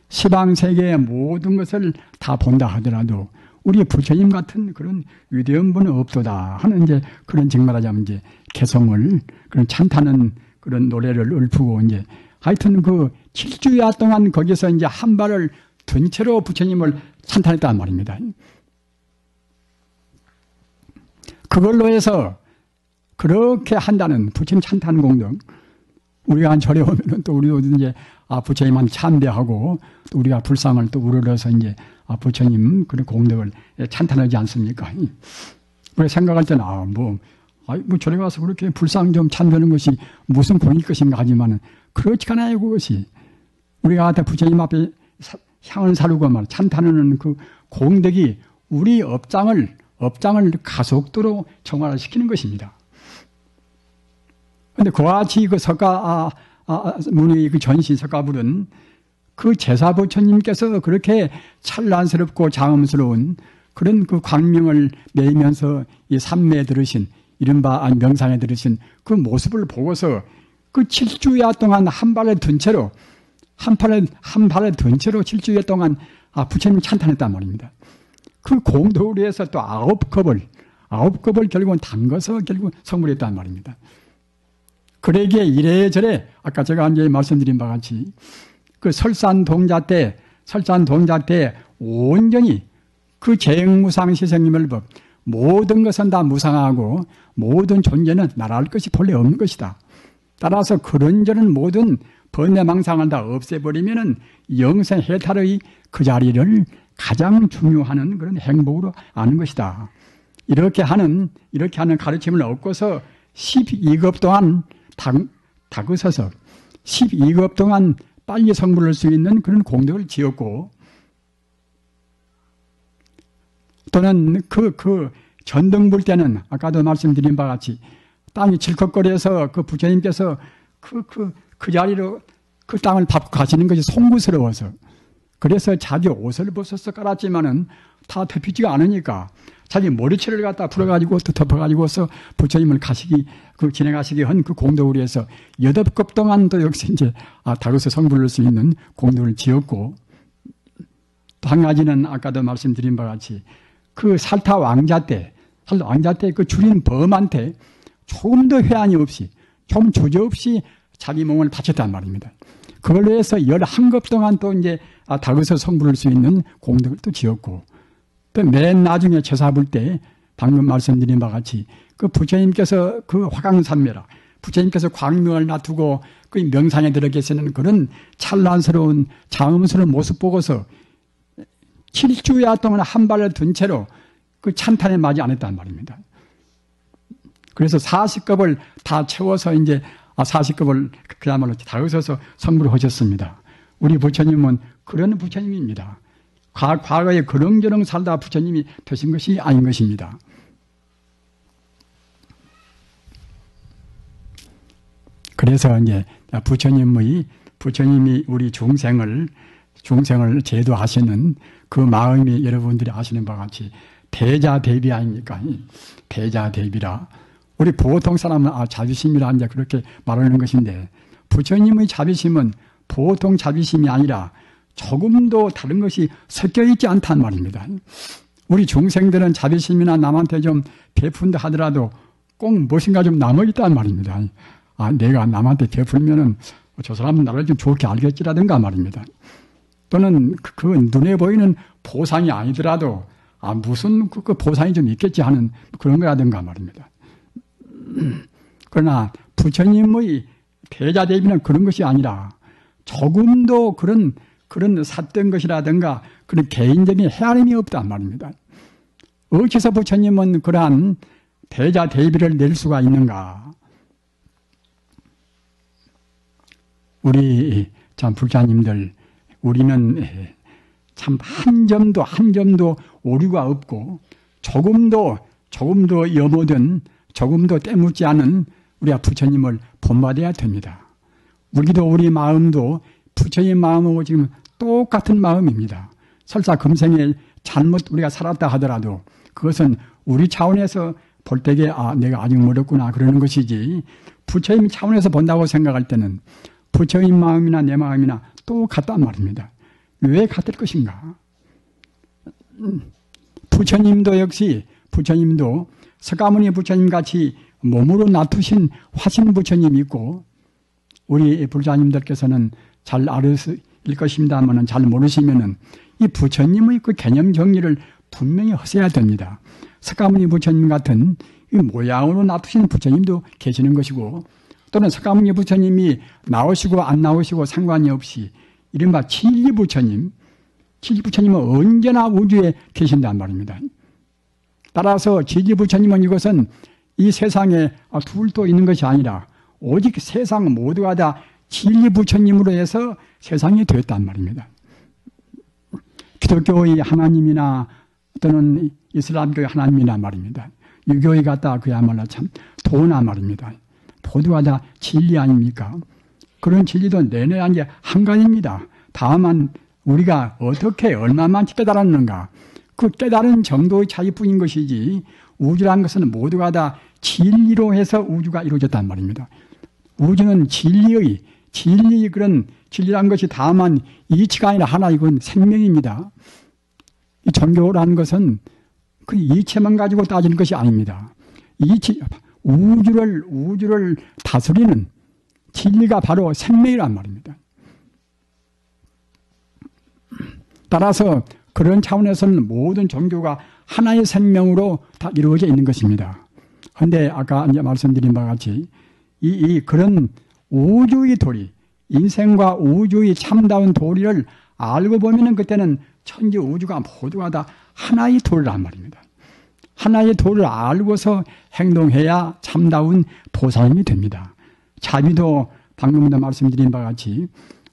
시방 세계의 모든 것을 다 본다 하더라도 우리 부처님 같은 그런 위대한 분은 없도다 하는 이제 그런 정말하자면 이제 개성을 그런 찬탄하는 그런 노래를 읊고 이제 하여튼 그 7주야 동안 거기서 이제 한 발을 든 채로 부처님을 찬탄했단 말입니다. 그걸로 해서 그렇게 한다는 부처님 찬탄 공덕, 우리가 한 절에 오면은 또 우리도 이제 부처님한테 참배하고 또 우리가 불상을 또 우러러서 이제 부처님 그런 공덕을 찬탄하지 않습니까? 우리가 생각할 때는 뭐 절에 가서 그렇게 불상 좀 참배하는 것이 무슨 본일 것인가 하지만은 그렇지 않아요. 그것이 우리가 부처님 앞에 향을 사르고 말 찬탄하는 그 공덕이 우리 업장을 가속도로 정화시키는 것입니다. 그런데 그와 같이 그 문의 그 전시 석가불은 그 제사부처님께서 그렇게 찬란스럽고 장엄스러운 그런 그 광명을 내면서 이 삼매에 들으신 이른바 명상에 들으신 그 모습을 보고서 그 7주야 동안 한 발을 든 채로 7주야 동안 부처님 찬탄했단 말입니다. 그 공덕을 위해서 또 9컵을 결국은 담가서 결국 성불했단 말입니다. 그러기에 이래저래 아까 제가 이제 말씀드린 바와 같이 그 설산동자 때 온전히 그 재행무상시생이멸법 모든 것은 다 무상하고 모든 존재는 나라할 것이 본래 없는 것이다. 따라서 그런저런 모든 번뇌망상을 다 없애버리면은 영생해탈의 그 자리를 가장 중요한 그런 행복으로 아는 것이다. 이렇게 하는 가르침을 얻고서 12급 동안 다그서서 12급 동안 빨리 성불할 수 있는 그런 공덕을 지었고, 또는 그 전등 불 때는 아까도 말씀드린 바와 같이 땅이 질컥거려서 그 부처님께서 그 자리로 그 땅을 밟고 가시는 것이 송구스러워서, 그래서 자기 옷을 벗어서 깔았지만은 다 덮이지가 않으니까 자기 머리채를 갖다 풀어가지고 또 덮어가지고서 부처님을 지나가시게 한 그 공덕을 위해서 8급 동안 또 역시 이제 다그서 성불할 수 있는 공덕을 지었고, 또 한 가지는 아까도 말씀드린 바와 같이 그 살타 왕자 때 그 주린 범한테 조금 더 회한이 없이, 조금 주저없이 자기 몸을 바쳤단 말입니다. 그걸로 해서 11급 동안 또 이제 다그서 성불할 수 있는 공덕을 또 지었고, 또 맨 나중에 제사불 때 방금 말씀드린 바와 같이 그 부처님께서 그 화강산매라, 부처님께서 광명을 놔두고 그 명상에 들어 계시는 그런 찬란스러운 장엄스러운 모습 보고서 7주야 동안 한 발을 든 채로 그 찬탄에 맞이 안 했단 말입니다. 그래서 40급을 다 채워서 이제 40급을 그야말로 다그서서 성불을 하셨습니다. 우리 부처님은 그런 부처님입니다. 과거에 그렁저렁 살다 부처님이 되신 것이 아닌 것입니다. 그래서 이제 부처님이 우리 중생을 제도하시는 그 마음이 여러분들이 아시는 바와 같이 대자대비 아닙니까? 대자대비라. 우리 보통 사람은 자비심이라 이제 그렇게 말하는 것인데, 부처님의 자비심은 보통 자비심이 아니라 조금도 다른 것이 섞여 있지 않단 말입니다. 우리 중생들은 자비심이나 남한테 좀 베푼다 하더라도 꼭 무엇인가 좀 남아있단 말입니다. 내가 남한테 베풀면은 저 사람은 나를 좀 좋게 알겠지라든가 말입니다. 또는 그 눈에 보이는 보상이 아니더라도 무슨 그 보상이 좀 있겠지 하는 그런 거라든가 말입니다. 그러나 부처님의 대자대비는 그런 것이 아니라 조금도 그런 삿된 것이라든가 그런 개인적인 헤아림이 없단 말입니다. 어째서 부처님은 그러한 대자대비를 낼 수가 있는가? 우리 참 불자님들, 우리는 참 한 점도 오류가 없고 조금도 염오든 조금도 때묻지 않은 우리가 부처님을 본받아야 됩니다. 우리 마음도 부처님 마음하고 지금 똑같은 마음입니다. 설사 금생에 잘못 우리가 살았다 하더라도 그것은 우리 차원에서 볼 때에 내가 아직 멀었구나 그러는 것이지, 부처님 차원에서 본다고 생각할 때는 부처님 마음이나 내 마음이나 똑같단 말입니다. 왜 같을 것인가? 부처님도 석가모니 부처님 같이 몸으로 놔두신 화신 부처님이 있고, 우리 불자님들께서는 잘 알으실 것입니다만 잘 모르시면은 이 부처님의 그 개념 정리를 분명히 하셔야 됩니다. 석가모니 부처님 같은 이 모양으로 놔두신 부처님도 계시는 것이고, 또는 석가모니 부처님이 나오시고 안 나오시고 상관이 없이 이른바 진리 부처님은 언제나 우주에 계신단 말입니다. 따라서 진리 부처님은 이것은 이 세상에 둘도 있는 것이 아니라 오직 세상 모두가 다 진리 부처님으로 해서 세상이 되었단 말입니다. 기독교의 하나님이나 또는 이슬람교의 하나님이나 말입니다. 유교의 같다 그야말로 참 도나 말입니다. 모두가 다 진리 아닙니까? 그런 진리도 내내 이제 한 가지입니다. 다만 우리가 어떻게 얼마만 깨달았는가, 그 깨달은 정도의 차이뿐인 것이지, 우주라는 것은 모두가 다 진리로 해서 우주가 이루어졌단 말입니다. 우주는 진리의 그런 진리라는 것이 다만 이치가 아니라 하나, 이건 생명입니다. 이 종교라는 것은 그 이치만 가지고 따지는 것이 아닙니다. 우주를 다스리는 진리가 바로 생명이란 말입니다. 따라서 그런 차원에서는 모든 종교가 하나의 생명으로 다 이루어져 있는 것입니다. 그런데 아까 이제 말씀드린 바와 같이 그런 우주의 도리, 인생과 우주의 참다운 도리를 알고 보면은 그때는 천지 우주가 모두가 다 하나의 도란 말입니다. 하나의 도를 알고서 행동해야 참다운 보살님이 됩니다. 자비도 방금도 말씀드린 바와 같이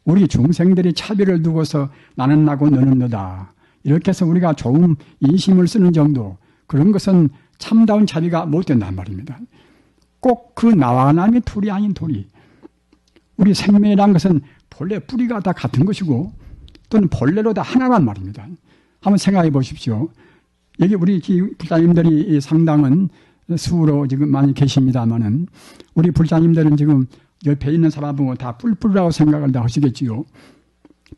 우리 중생들이 차별을 두고서 나는 나고 너는 너다 이렇게 해서 우리가 좋은 인심을 쓰는 정도, 그런 것은 참다운 자비가 못 된단 말입니다. 꼭 그 나와 남의 둘이 아닌 둘이, 우리 생명이란 것은 본래 뿌리가 다 같은 것이고 또는 본래로 다 하나란 말입니다. 한번 생각해 보십시오. 여기 우리 불자님들이 상당은 수로 지금 많이 계십니다만은 우리 불자님들은 지금 옆에 있는 사람은 다 뿔뿔이라고 생각을 다 하시겠지요.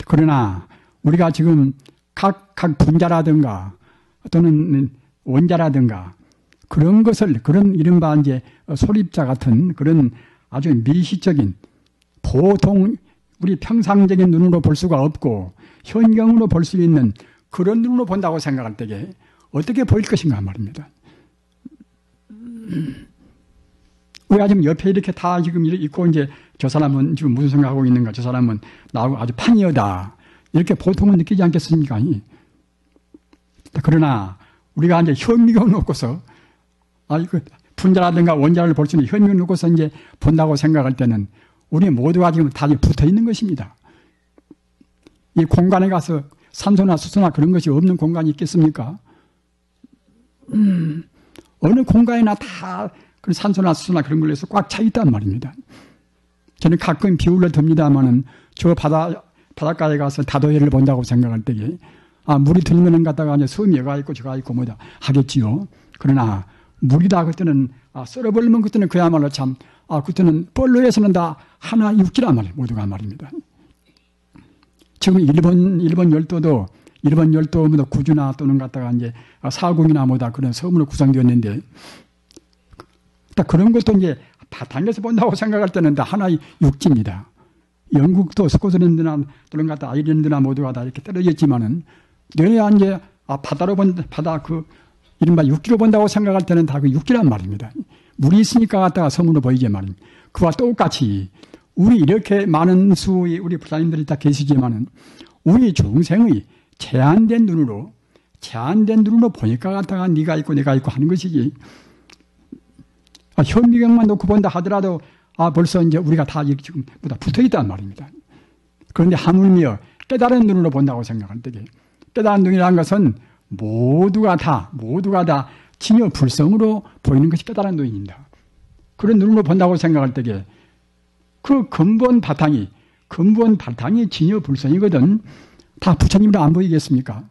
그러나 우리가 지금 각 분자라든가 또는 원자라든가 그런 것을, 그런 이른바 이제 소립자 같은 그런 아주 미시적인, 보통 우리 평상적인 눈으로 볼 수가 없고 현경으로 볼 수 있는 그런 눈으로 본다고 생각할 때에 어떻게 보일 것인가 말입니다. 우리가 지금 옆에 이렇게 다 지금 있고 이제 저 사람은 지금 무슨 생각하고 있는가, 저 사람은 나하고 아주 판이하다 이렇게 보통은 느끼지 않겠습니까? 그러나 우리가 이제 현미경 놓고서 이거 분자라든가 원자를 볼 수 있는 현미경 놓고서 이제 본다고 생각할 때는 우리 모두가 지금 다 붙어 있는 것입니다. 이 공간에 가서 산소나 수소나 그런 것이 없는 공간이 있겠습니까? 어느 공간이나 다 그런 산소나 수소나 그런 걸로 해서 꽉 차 있단 말입니다. 저는 가끔 비유를 듭니다만은 저 바닷가에 가서 다도해를 본다고 생각할 때에 물이 들면은 갔다가 이제 섬이 여가 있고 저가 있고 뭐다 하겠지요. 그러나 물이다 그때는 썰어버리면 그때는 그야말로 참 그때는 뻘로에서는 다 하나 육지란 말이에요. 모두가 말입니다. 지금 일본 열도도 뭐 구주나 또는 갖다가 이제 사국이나 뭐다 그런 섬으로 구성되었는데 딱 그런 것도 이제 바탕에서 본다고 생각할 때는 다 하나의 육지입니다. 영국도 스코틀랜드나 또는 갖다 아일랜드나 모두가 다 이렇게 떨어져 있지만은 내가 이제 바다로 바다 이른바 육지로 본다고 생각할 때는 다 그 육지란 말입니다. 물이 있으니까 갖다가 섬으로 보이지 말입니다. 그와 똑같이 우리 이렇게 많은 수의 우리 부사님들이 다 계시지만은 우리 중생의 제한된 눈으로 보니까 갖다가 네가 있고 내가 있고 하는 것이지. 현미경만 놓고 본다 하더라도 벌써 이제 우리가 다 지금 붙어 있단 말입니다. 그런데 하물며 깨달은 눈으로 본다고 생각할 때 깨달은 눈이라는 것은 모두가 다 진여 불성으로 보이는 것이 깨달은 눈입니다. 그런 눈으로 본다고 생각할 때에 그 근본 바탕이 진여 불성이거든. 다 부처님으로 안 보이겠습니까?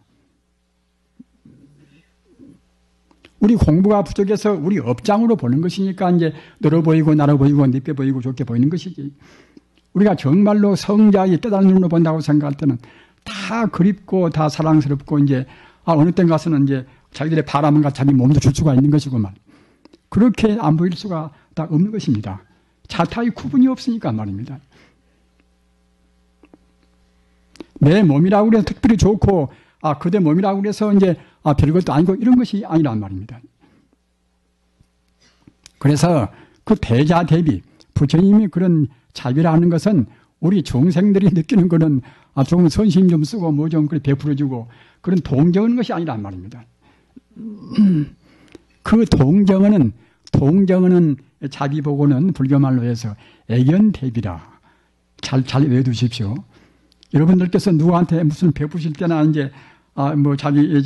우리 공부가 부족해서 우리 업장으로 보는 것이니까 이제 너로 보이고 나로 보이고 네게 보이고 좋게 보이는 것이지. 우리가 정말로 성자의 깨달은 눈으로 본다고 생각할 때는 다 그립고 다 사랑스럽고 이제 어느 때 가서는 이제 자기들의 바람과 자기 몸도 줄 수가 있는 것이고만 그렇게 안 보일 수가 다 없는 것입니다. 자타의 구분이 없으니까 말입니다. 내 몸이라고 해서 특별히 좋고 그대 몸이라고 해서 이제 별것도 아니고 이런 것이 아니란 말입니다. 그래서 그 대자 대비 부처님이 그런 자비라는 것은 우리 중생들이 느끼는 거는 조금 선심 좀 쓰고 뭐 좀 베풀어주고 그런 동정하는 것이 아니란 말입니다. 그 동정은 자비보고는 불교말로 해서 애견대비라. 잘 외워두십시오. 여러분들께서 누구한테 무슨 베푸실 때나 이제 자기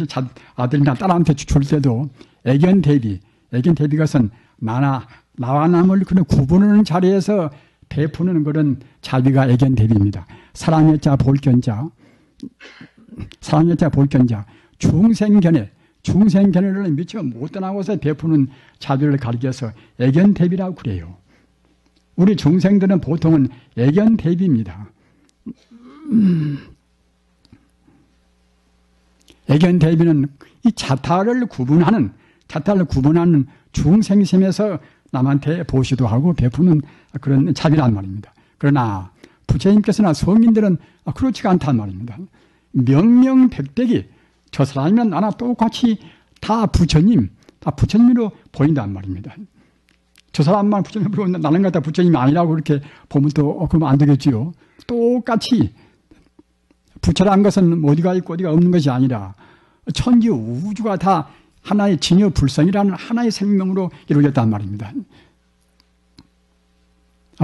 아들이나 딸한테 줄 때도 애견대비 것은 나와 남을 그런 구분하는 자리에서 베푸는 그런 자비가 애견대비입니다. 사랑의 자 볼견자 중생견해를 미처 못 떠나고서 베푸는 자비를 가리켜서 애견대비라고 그래요. 우리 중생들은 보통은 애견대비입니다. 애견대비는 이 자타를 구분하는 중생심에서 남한테 보시도 하고 베푸는 그런 자비란 말입니다. 그러나 부처님께서나 성인들은 그렇지가 않단 말입니다. 명명백백이 저 사람이면 나나 똑같이 다 부처님으로 보인단 말입니다. 저 사람만 부처님으로 보인다, 나는 갖다 부처님이 아니라고 그렇게 보면 또 그러면 안 되겠지요. 똑같이 부처란 것은 어디가 있고 어디가 없는 것이 아니라 천지 우주가 다 하나의 진여 불성이라는 하나의 생명으로 이루어졌단 말입니다.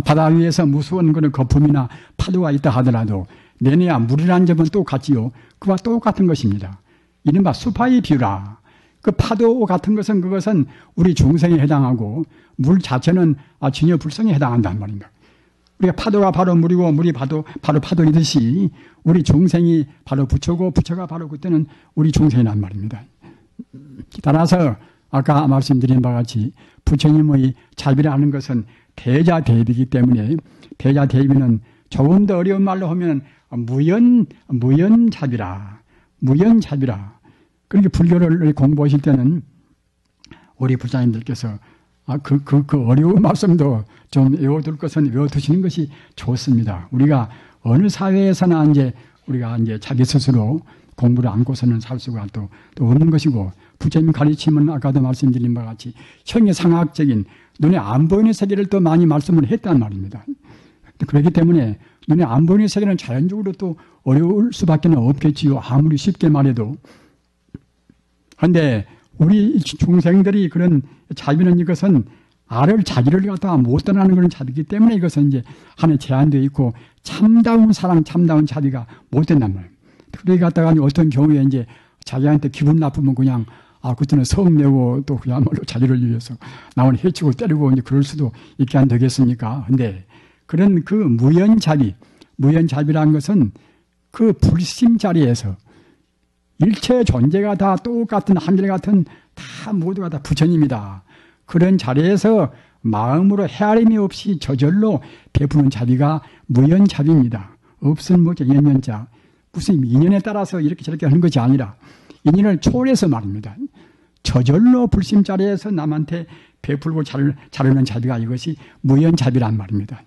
바다 위에서 무서운 그런 거품이나 파도가 있다 하더라도 내내야 물이라는 점은 똑같지요. 그와 똑같은 것입니다. 이른바 수파의 비유라. 그 파도 같은 것은 그것은 우리 중생에 해당하고 물 자체는 진여 불성에 해당한단 말입니다. 우리가 파도가 바로 물이고 물이 바로 파도이듯이 우리 중생이 바로 부처고 부처가 바로 그때는 우리 중생이란 말입니다. 따라서 아까 말씀드린 바와 같이 부처님의 자비라는 것은 대자대비이기 때문에 대자대비는 조금 더 어려운 말로 하면 무연자비라. 무연자비라. 그렇게 불교를 공부하실 때는 우리 부자님들께서 그 어려운 말씀도 좀 외워둘 것은 외워두시는 것이 좋습니다. 우리가 어느 사회에서나 우리가 자기 스스로 공부를 안고서는 살 수가 또 없는 것이고, 부처님 가르침은 아까도 말씀드린 바와 같이 형이상학적인 눈에 안 보이는 세계를 또 많이 말씀을 했단 말입니다. 그렇기 때문에 눈에 안 보이는 세계는 자연적으로 또 어려울 수밖에 없겠지요. 아무리 쉽게 말해도. 그런데 우리 중생들이 그런 자비는 이것은 자기를 갖다가 못 떠나는 그런 자비이기 때문에 이것은 하나의 제한되어 있고 참다운 사랑, 참다운 자비가 못 된단 말이에요. 그러기 갖다가 어떤 경우에 자기한테 기분 나쁘면 그냥 그때는 성내고 또 그야말로 자기를 위해서 남을 해치고 때리고 그럴 수도 있게 안 되겠습니까? 근데 그런 그 무연자비라는 것은 그 불심 자리에서 일체 존재가 다 똑같은 한결같은 다 모두가 다 부처님이다. 그런 자리에서 마음으로 헤아림이 없이 저절로 베푸는 자비가 무연자비입니다. 없은 연연자. 무슨 인연에 따라서 이렇게 저렇게 하는 것이 아니라 인연을 초월해서 말입니다. 저절로 불심 자리에서 남한테 베풀고 자르는 자비가 이것이 무연자비란 말입니다.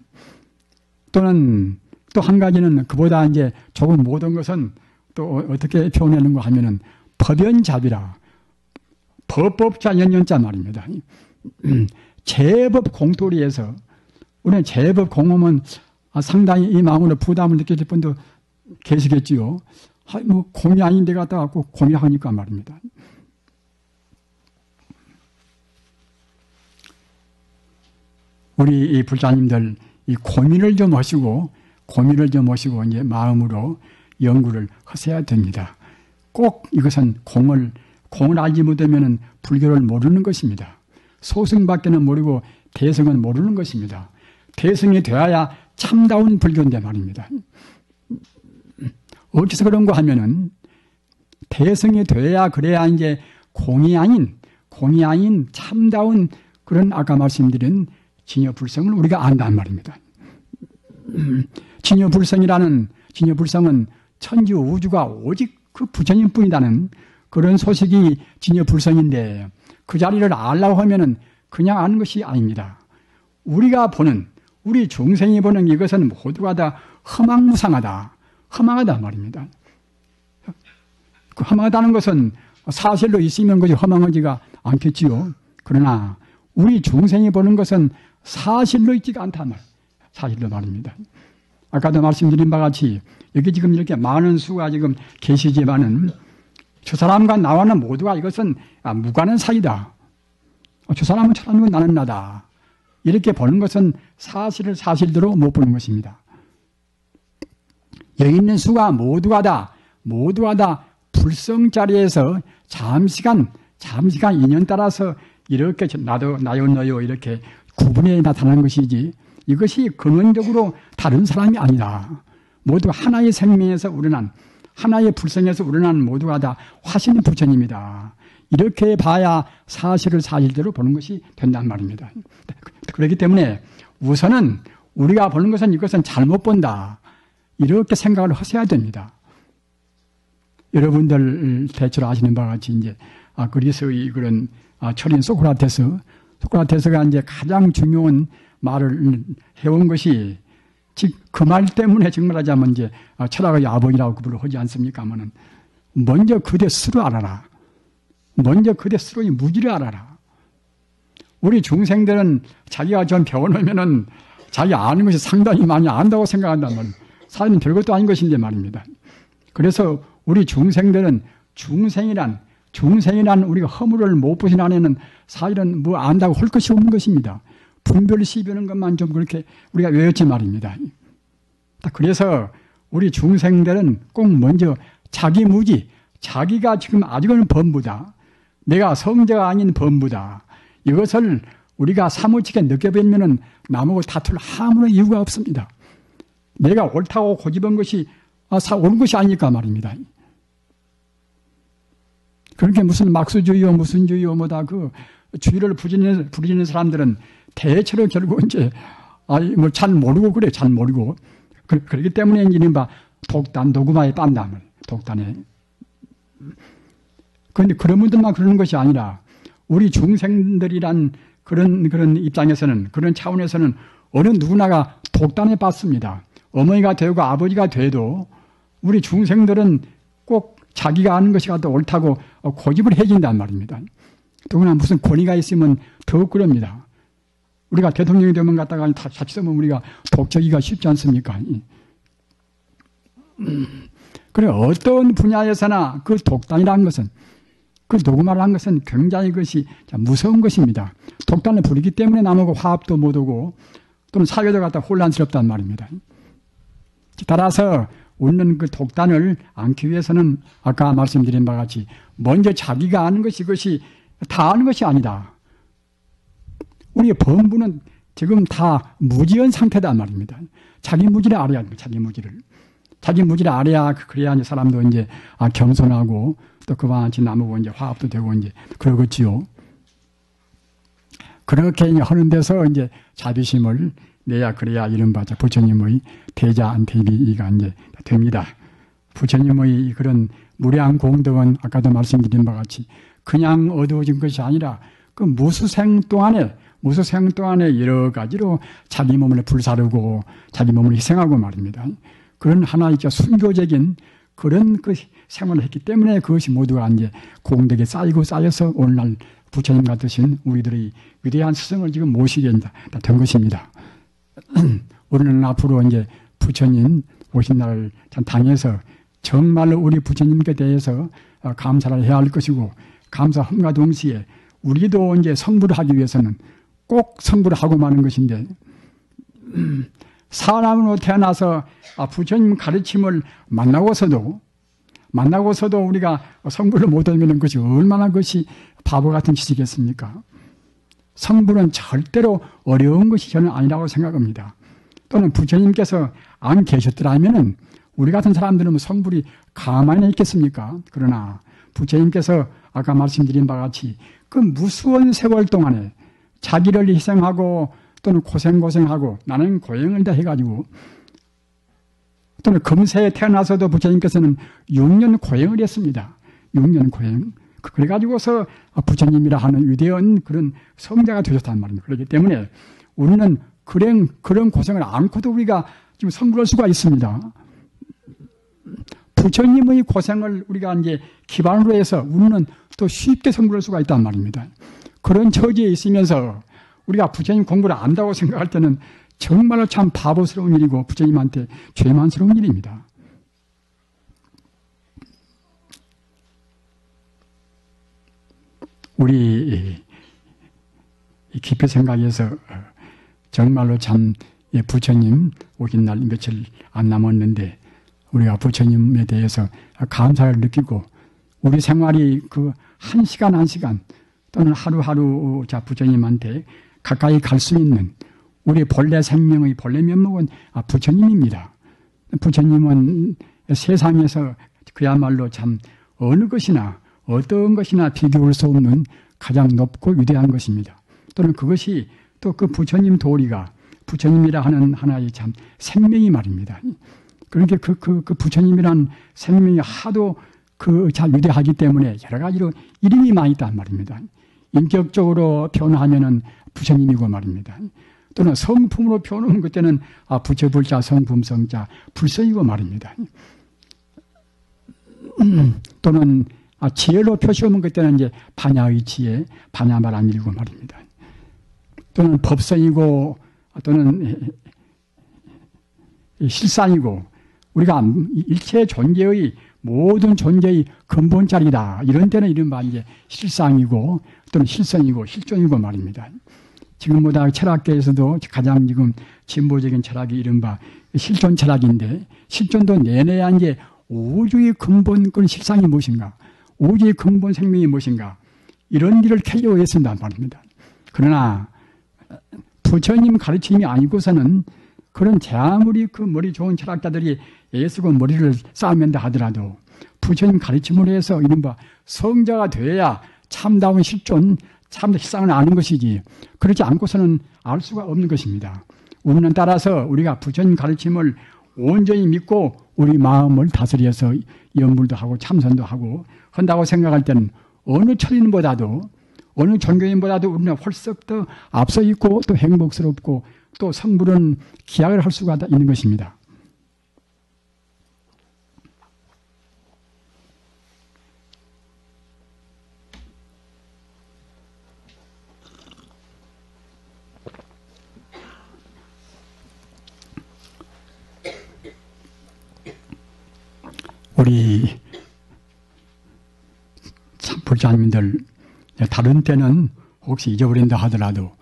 또는 또 한 가지는 그보다 조금 모든 것은 또 어떻게 표현하는가 하면은 법연자비라. 법법자 연연자 말입니다. 제법 공토리에서 우리는 제법 공하면 상당히 이 마음으로 부담을 느끼실 분도 계시겠지요. 공이 아닌데 갖다가 꼭 공이하니까 말입니다. 우리 이 불자님들 이 고민을 좀 하시고 마음으로 연구를 하셔야 됩니다. 꼭 이것은 공을 알지 못하면 불교를 모르는 것입니다. 소승밖에는 모르고 대승은 모르는 것입니다. 대승이 되어야 참다운 불교인데 말입니다. 어디서 그런가 하면은 대승이 되어야 그래야 공이 아닌 참다운 그런 아까 말씀드린 진여불성을 우리가 안단 말입니다. 진여불성은 천지 우주가 오직 그 부처님뿐이라는 그런 소식이 진여불성인데 그 자리를 알라고 하면은 그냥 아는 것이 아닙니다. 우리가 보는 우리 중생이 보는 이것은 모두가 다 허망무상하다 말입니다. 그 허망하다는 것은 사실로 있으면 그것이 허망하지가 않겠지요. 그러나 우리 중생이 보는 것은 사실로 있지가 않다 사실로 말입니다. 아까도 말씀드린 바와 같이 여기 지금 이렇게 많은 수가 지금 계시지만은 저 사람과 나와는 모두가 이것은 무관한 사이다. 저 사람은 저 사람이고 나는 나다. 이렇게 보는 것은 사실을 사실대로 못 보는 것입니다. 여기 있는 수가 모두가 다 불성 자리에서 잠시간 인연 따라서 이렇게 나도 나요 너요 이렇게 구분해 나타나는 것이지 이것이 근원적으로 다른 사람이 아니다. 모두 하나의 생명에서 우러난 하나의 불성에서 우러난 모두가 다 화신 부처님이다. 이렇게 봐야 사실을 사실대로 보는 것이 된단 말입니다. 그렇기 때문에 우선은 우리가 보는 것은 이것은 잘못 본다. 이렇게 생각을 하셔야 됩니다. 여러분들 대체로 아시는 바와 같이 그리스의 그런 철인 소크라테스가 가장 중요한 말을 해온 것이 즉 그 말 때문에 정말 하자면 철학의 아버지라고 그분을 하지 않습니까만은 먼저 그대 스스로 알아라. 먼저 그대 스스로의 무지를 알아라. 우리 중생들은 자기가 좀 배워놓으면은 자기 아는 것이 상당히 많이 안다고 생각한단 말이에요. 사실은 별것도 아닌 것인데 말입니다. 그래서 우리 중생들은 중생이란 우리가 허물을 못 보신 안에는 사실은 뭐 안다고 할 것이 없는 것입니다. 분별 시비하는 것만 좀 그렇게 우리가 외웠지 말입니다. 그래서 우리 중생들은 꼭 먼저 자기 무지, 자기가 지금 아직은 범부다. 내가 성자가 아닌 범부다. 이것을 우리가 사무치게 느껴보면은 남하고 다툴 아무런 이유가 없습니다. 내가 옳다고 고집한 것이 옳은 것이 아니니까 말입니다. 그렇게 무슨 막수주의요, 무슨 주의요, 뭐다 그 주의를 부리는 사람들은 대체로 결국 이제 뭐 잘 모르고 그래, 잘 모르고 그렇기 때문에 이른바 독단 도구마의 빤담을 독단에. 그런데 그런 분들만 그러는 것이 아니라 우리 중생들이란 그런 입장에서는 그런 차원에서는 어느 누구나가 독단에 빠집니다. 어머니가 되고 아버지가 돼도 우리 중생들은 꼭 자기가 아는 것이 더 옳다고 고집을 해진단 말입니다. 더구나 무슨 권위가 있으면 더욱 그럽니다. 우리가 대통령이 되면 갖다가 자칫하면 우리가 독재기가 쉽지 않습니까? 그래 어떤 분야에서나 그 독단이라는 것은 그 도구마라는 것은 굉장히 그것이 무서운 것입니다. 독단을 부리기 때문에 남하고 화합도 못하고 또는 사회도 갖다 혼란스럽단 말입니다. 따라서 우리는 그 독단을 안기 위해서는 아까 말씀드린 바와 같이 먼저 자기가 아는 것이 그것이 다 아는 것이 아니다. 우리의 범부는 지금 다 무지한 상태단 말입니다. 자기 무지를 알아야 합니다. 자기 무지를 알아야 그래야 이제 사람도 이제 겸손하고 또 그와 같이 나누고 이제 화합도 되고 이제 그러겠지요. 그렇게 이제 하는 데서 이제 자비심을 내야 그래야 이른바 부처님의 대자 안태비가 이제 됩니다. 부처님의 그런 무량 공덕은 아까도 말씀드린 바와 같이 그냥 얻어진 것이 아니라 그 무수생 동안에 여러 가지로 자기 몸을 불사르고 자기 몸을 희생하고 말입니다. 그런 하나의 순교적인 그런 그 생활을 했기 때문에 그것이 모두가 이제 공덕에 쌓여서 오늘날 부처님 같으신 우리들의 위대한 스승을 지금 모시게 된 것입니다. 우리는 앞으로 이제 부처님 오신 날을 당해서 정말로 우리 부처님께 대해서 감사를 해야 할 것이고 감사함과 동시에 우리도 이제 성불을 하기 위해서는 꼭 성불을 하고 마는 것인데 사람으로 태어나서 부처님 가르침을 만나고서도 우리가 성불을 못하면 그것이 얼마나 그것이 바보 같은 짓이겠습니까? 성불은 절대로 어려운 것이 저는 아니라고 생각합니다. 또는 부처님께서 안 계셨더라면 우리 같은 사람들은 성불이 가만히 있겠습니까? 그러나 부처님께서 아까 말씀드린 바와 같이 그 무수한 세월 동안에 자기를 희생하고 또는 고생하고 나는 고행을 다 해가지고 또는 금세에 태어나서도 부처님께서는 6년 고행을 했습니다. 6년 고행. 그래가지고서 부처님이라 하는 위대한 그런 성자가 되셨단 말입니다. 그렇기 때문에 우리는 그런 고생을 않고도 우리가 지금 성불할 수가 있습니다. 부처님의 고생을 우리가 이제 기반으로 해서 우리는 또 쉽게 성불할 수가 있단 말입니다. 그런 처지에 있으면서 우리가 부처님 공부를 안다고 생각할 때는 정말로 참 바보스러운 일이고 부처님한테 죄만스러운 일입니다. 우리 깊이 생각해서 정말로 참 부처님 오긴 날 며칠 안 남았는데 우리가 부처님에 대해서 감사를 느끼고 우리 생활이 그 한 시간 또는 하루하루 부처님한테 가까이 갈 수 있는 우리 본래 생명의 본래 면목은 부처님입니다. 부처님은 세상에서 그야말로 참 어느 것이나 어떤 것이나 비교할 수 없는 가장 높고 위대한 것입니다. 또는 그것이 또 그 부처님 도리가 부처님이라 하는 하나의 참 생명이 말입니다. 그러니까 그 부처님이란 생명이 하도 참 위대하기 때문에 여러 가지로 이름이 많이 있단 말입니다. 인격적으로 표현하면은 부처님이고 말입니다. 또는 성품으로 표현하면 그때는 부처불자, 성품성자, 불성이고 말입니다. 또는 지혜로 표시하면 그때는 이제 반야의 지혜, 반야말함일고 말입니다. 또는 법성이고 또는 실상이고 우리가 일체 존재의 모든 존재의 근본자리다. 이런 때는 이른바 이제 실상이고 또는 실선이고 실존이고 말입니다. 지금보다 철학계에서도 가장 지금 진보적인 철학이 이른바 실존 철학인데, 실존도 내내야 이제 우주의 근본 그 실상이 무엇인가, 우주의 근본 생명이 무엇인가, 이런 일을 캐려고 했습니다 말입니다. 그러나 부처님 가르침이 아니고서는 그런 제 아무리 그 머리 좋은 철학자들이 애쓰고 머리를 쌓으면다 하더라도 부처님 가르침으로 해서 이른바 성자가 되어야 참다운 실존, 참된 실상을 아는 것이지, 그렇지 않고서는 알 수가 없는 것입니다. 우리는 따라서 우리가 부처님 가르침을 온전히 믿고 우리 마음을 다스려서 연불도 하고 참선도 하고 한다고 생각할 때는 어느 철인보다도 어느 종교인보다도 우리는 훨씬 더 앞서 있고 또 행복스럽고 또 성불은 기약을 할 수가 있는 것입니다. 우리 참 불자님들 다른 때는 혹시 잊어버린다 하더라도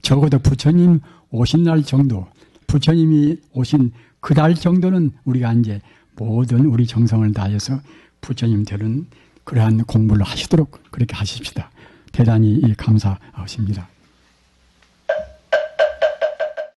적어도 부처님 오신 날 정도, 부처님이 오신 그 달 정도는 우리가 이제 모든 우리 정성을 다해서 부처님 되는 그러한 공부를 하시도록 그렇게 하십시다. 대단히 감사하십니다.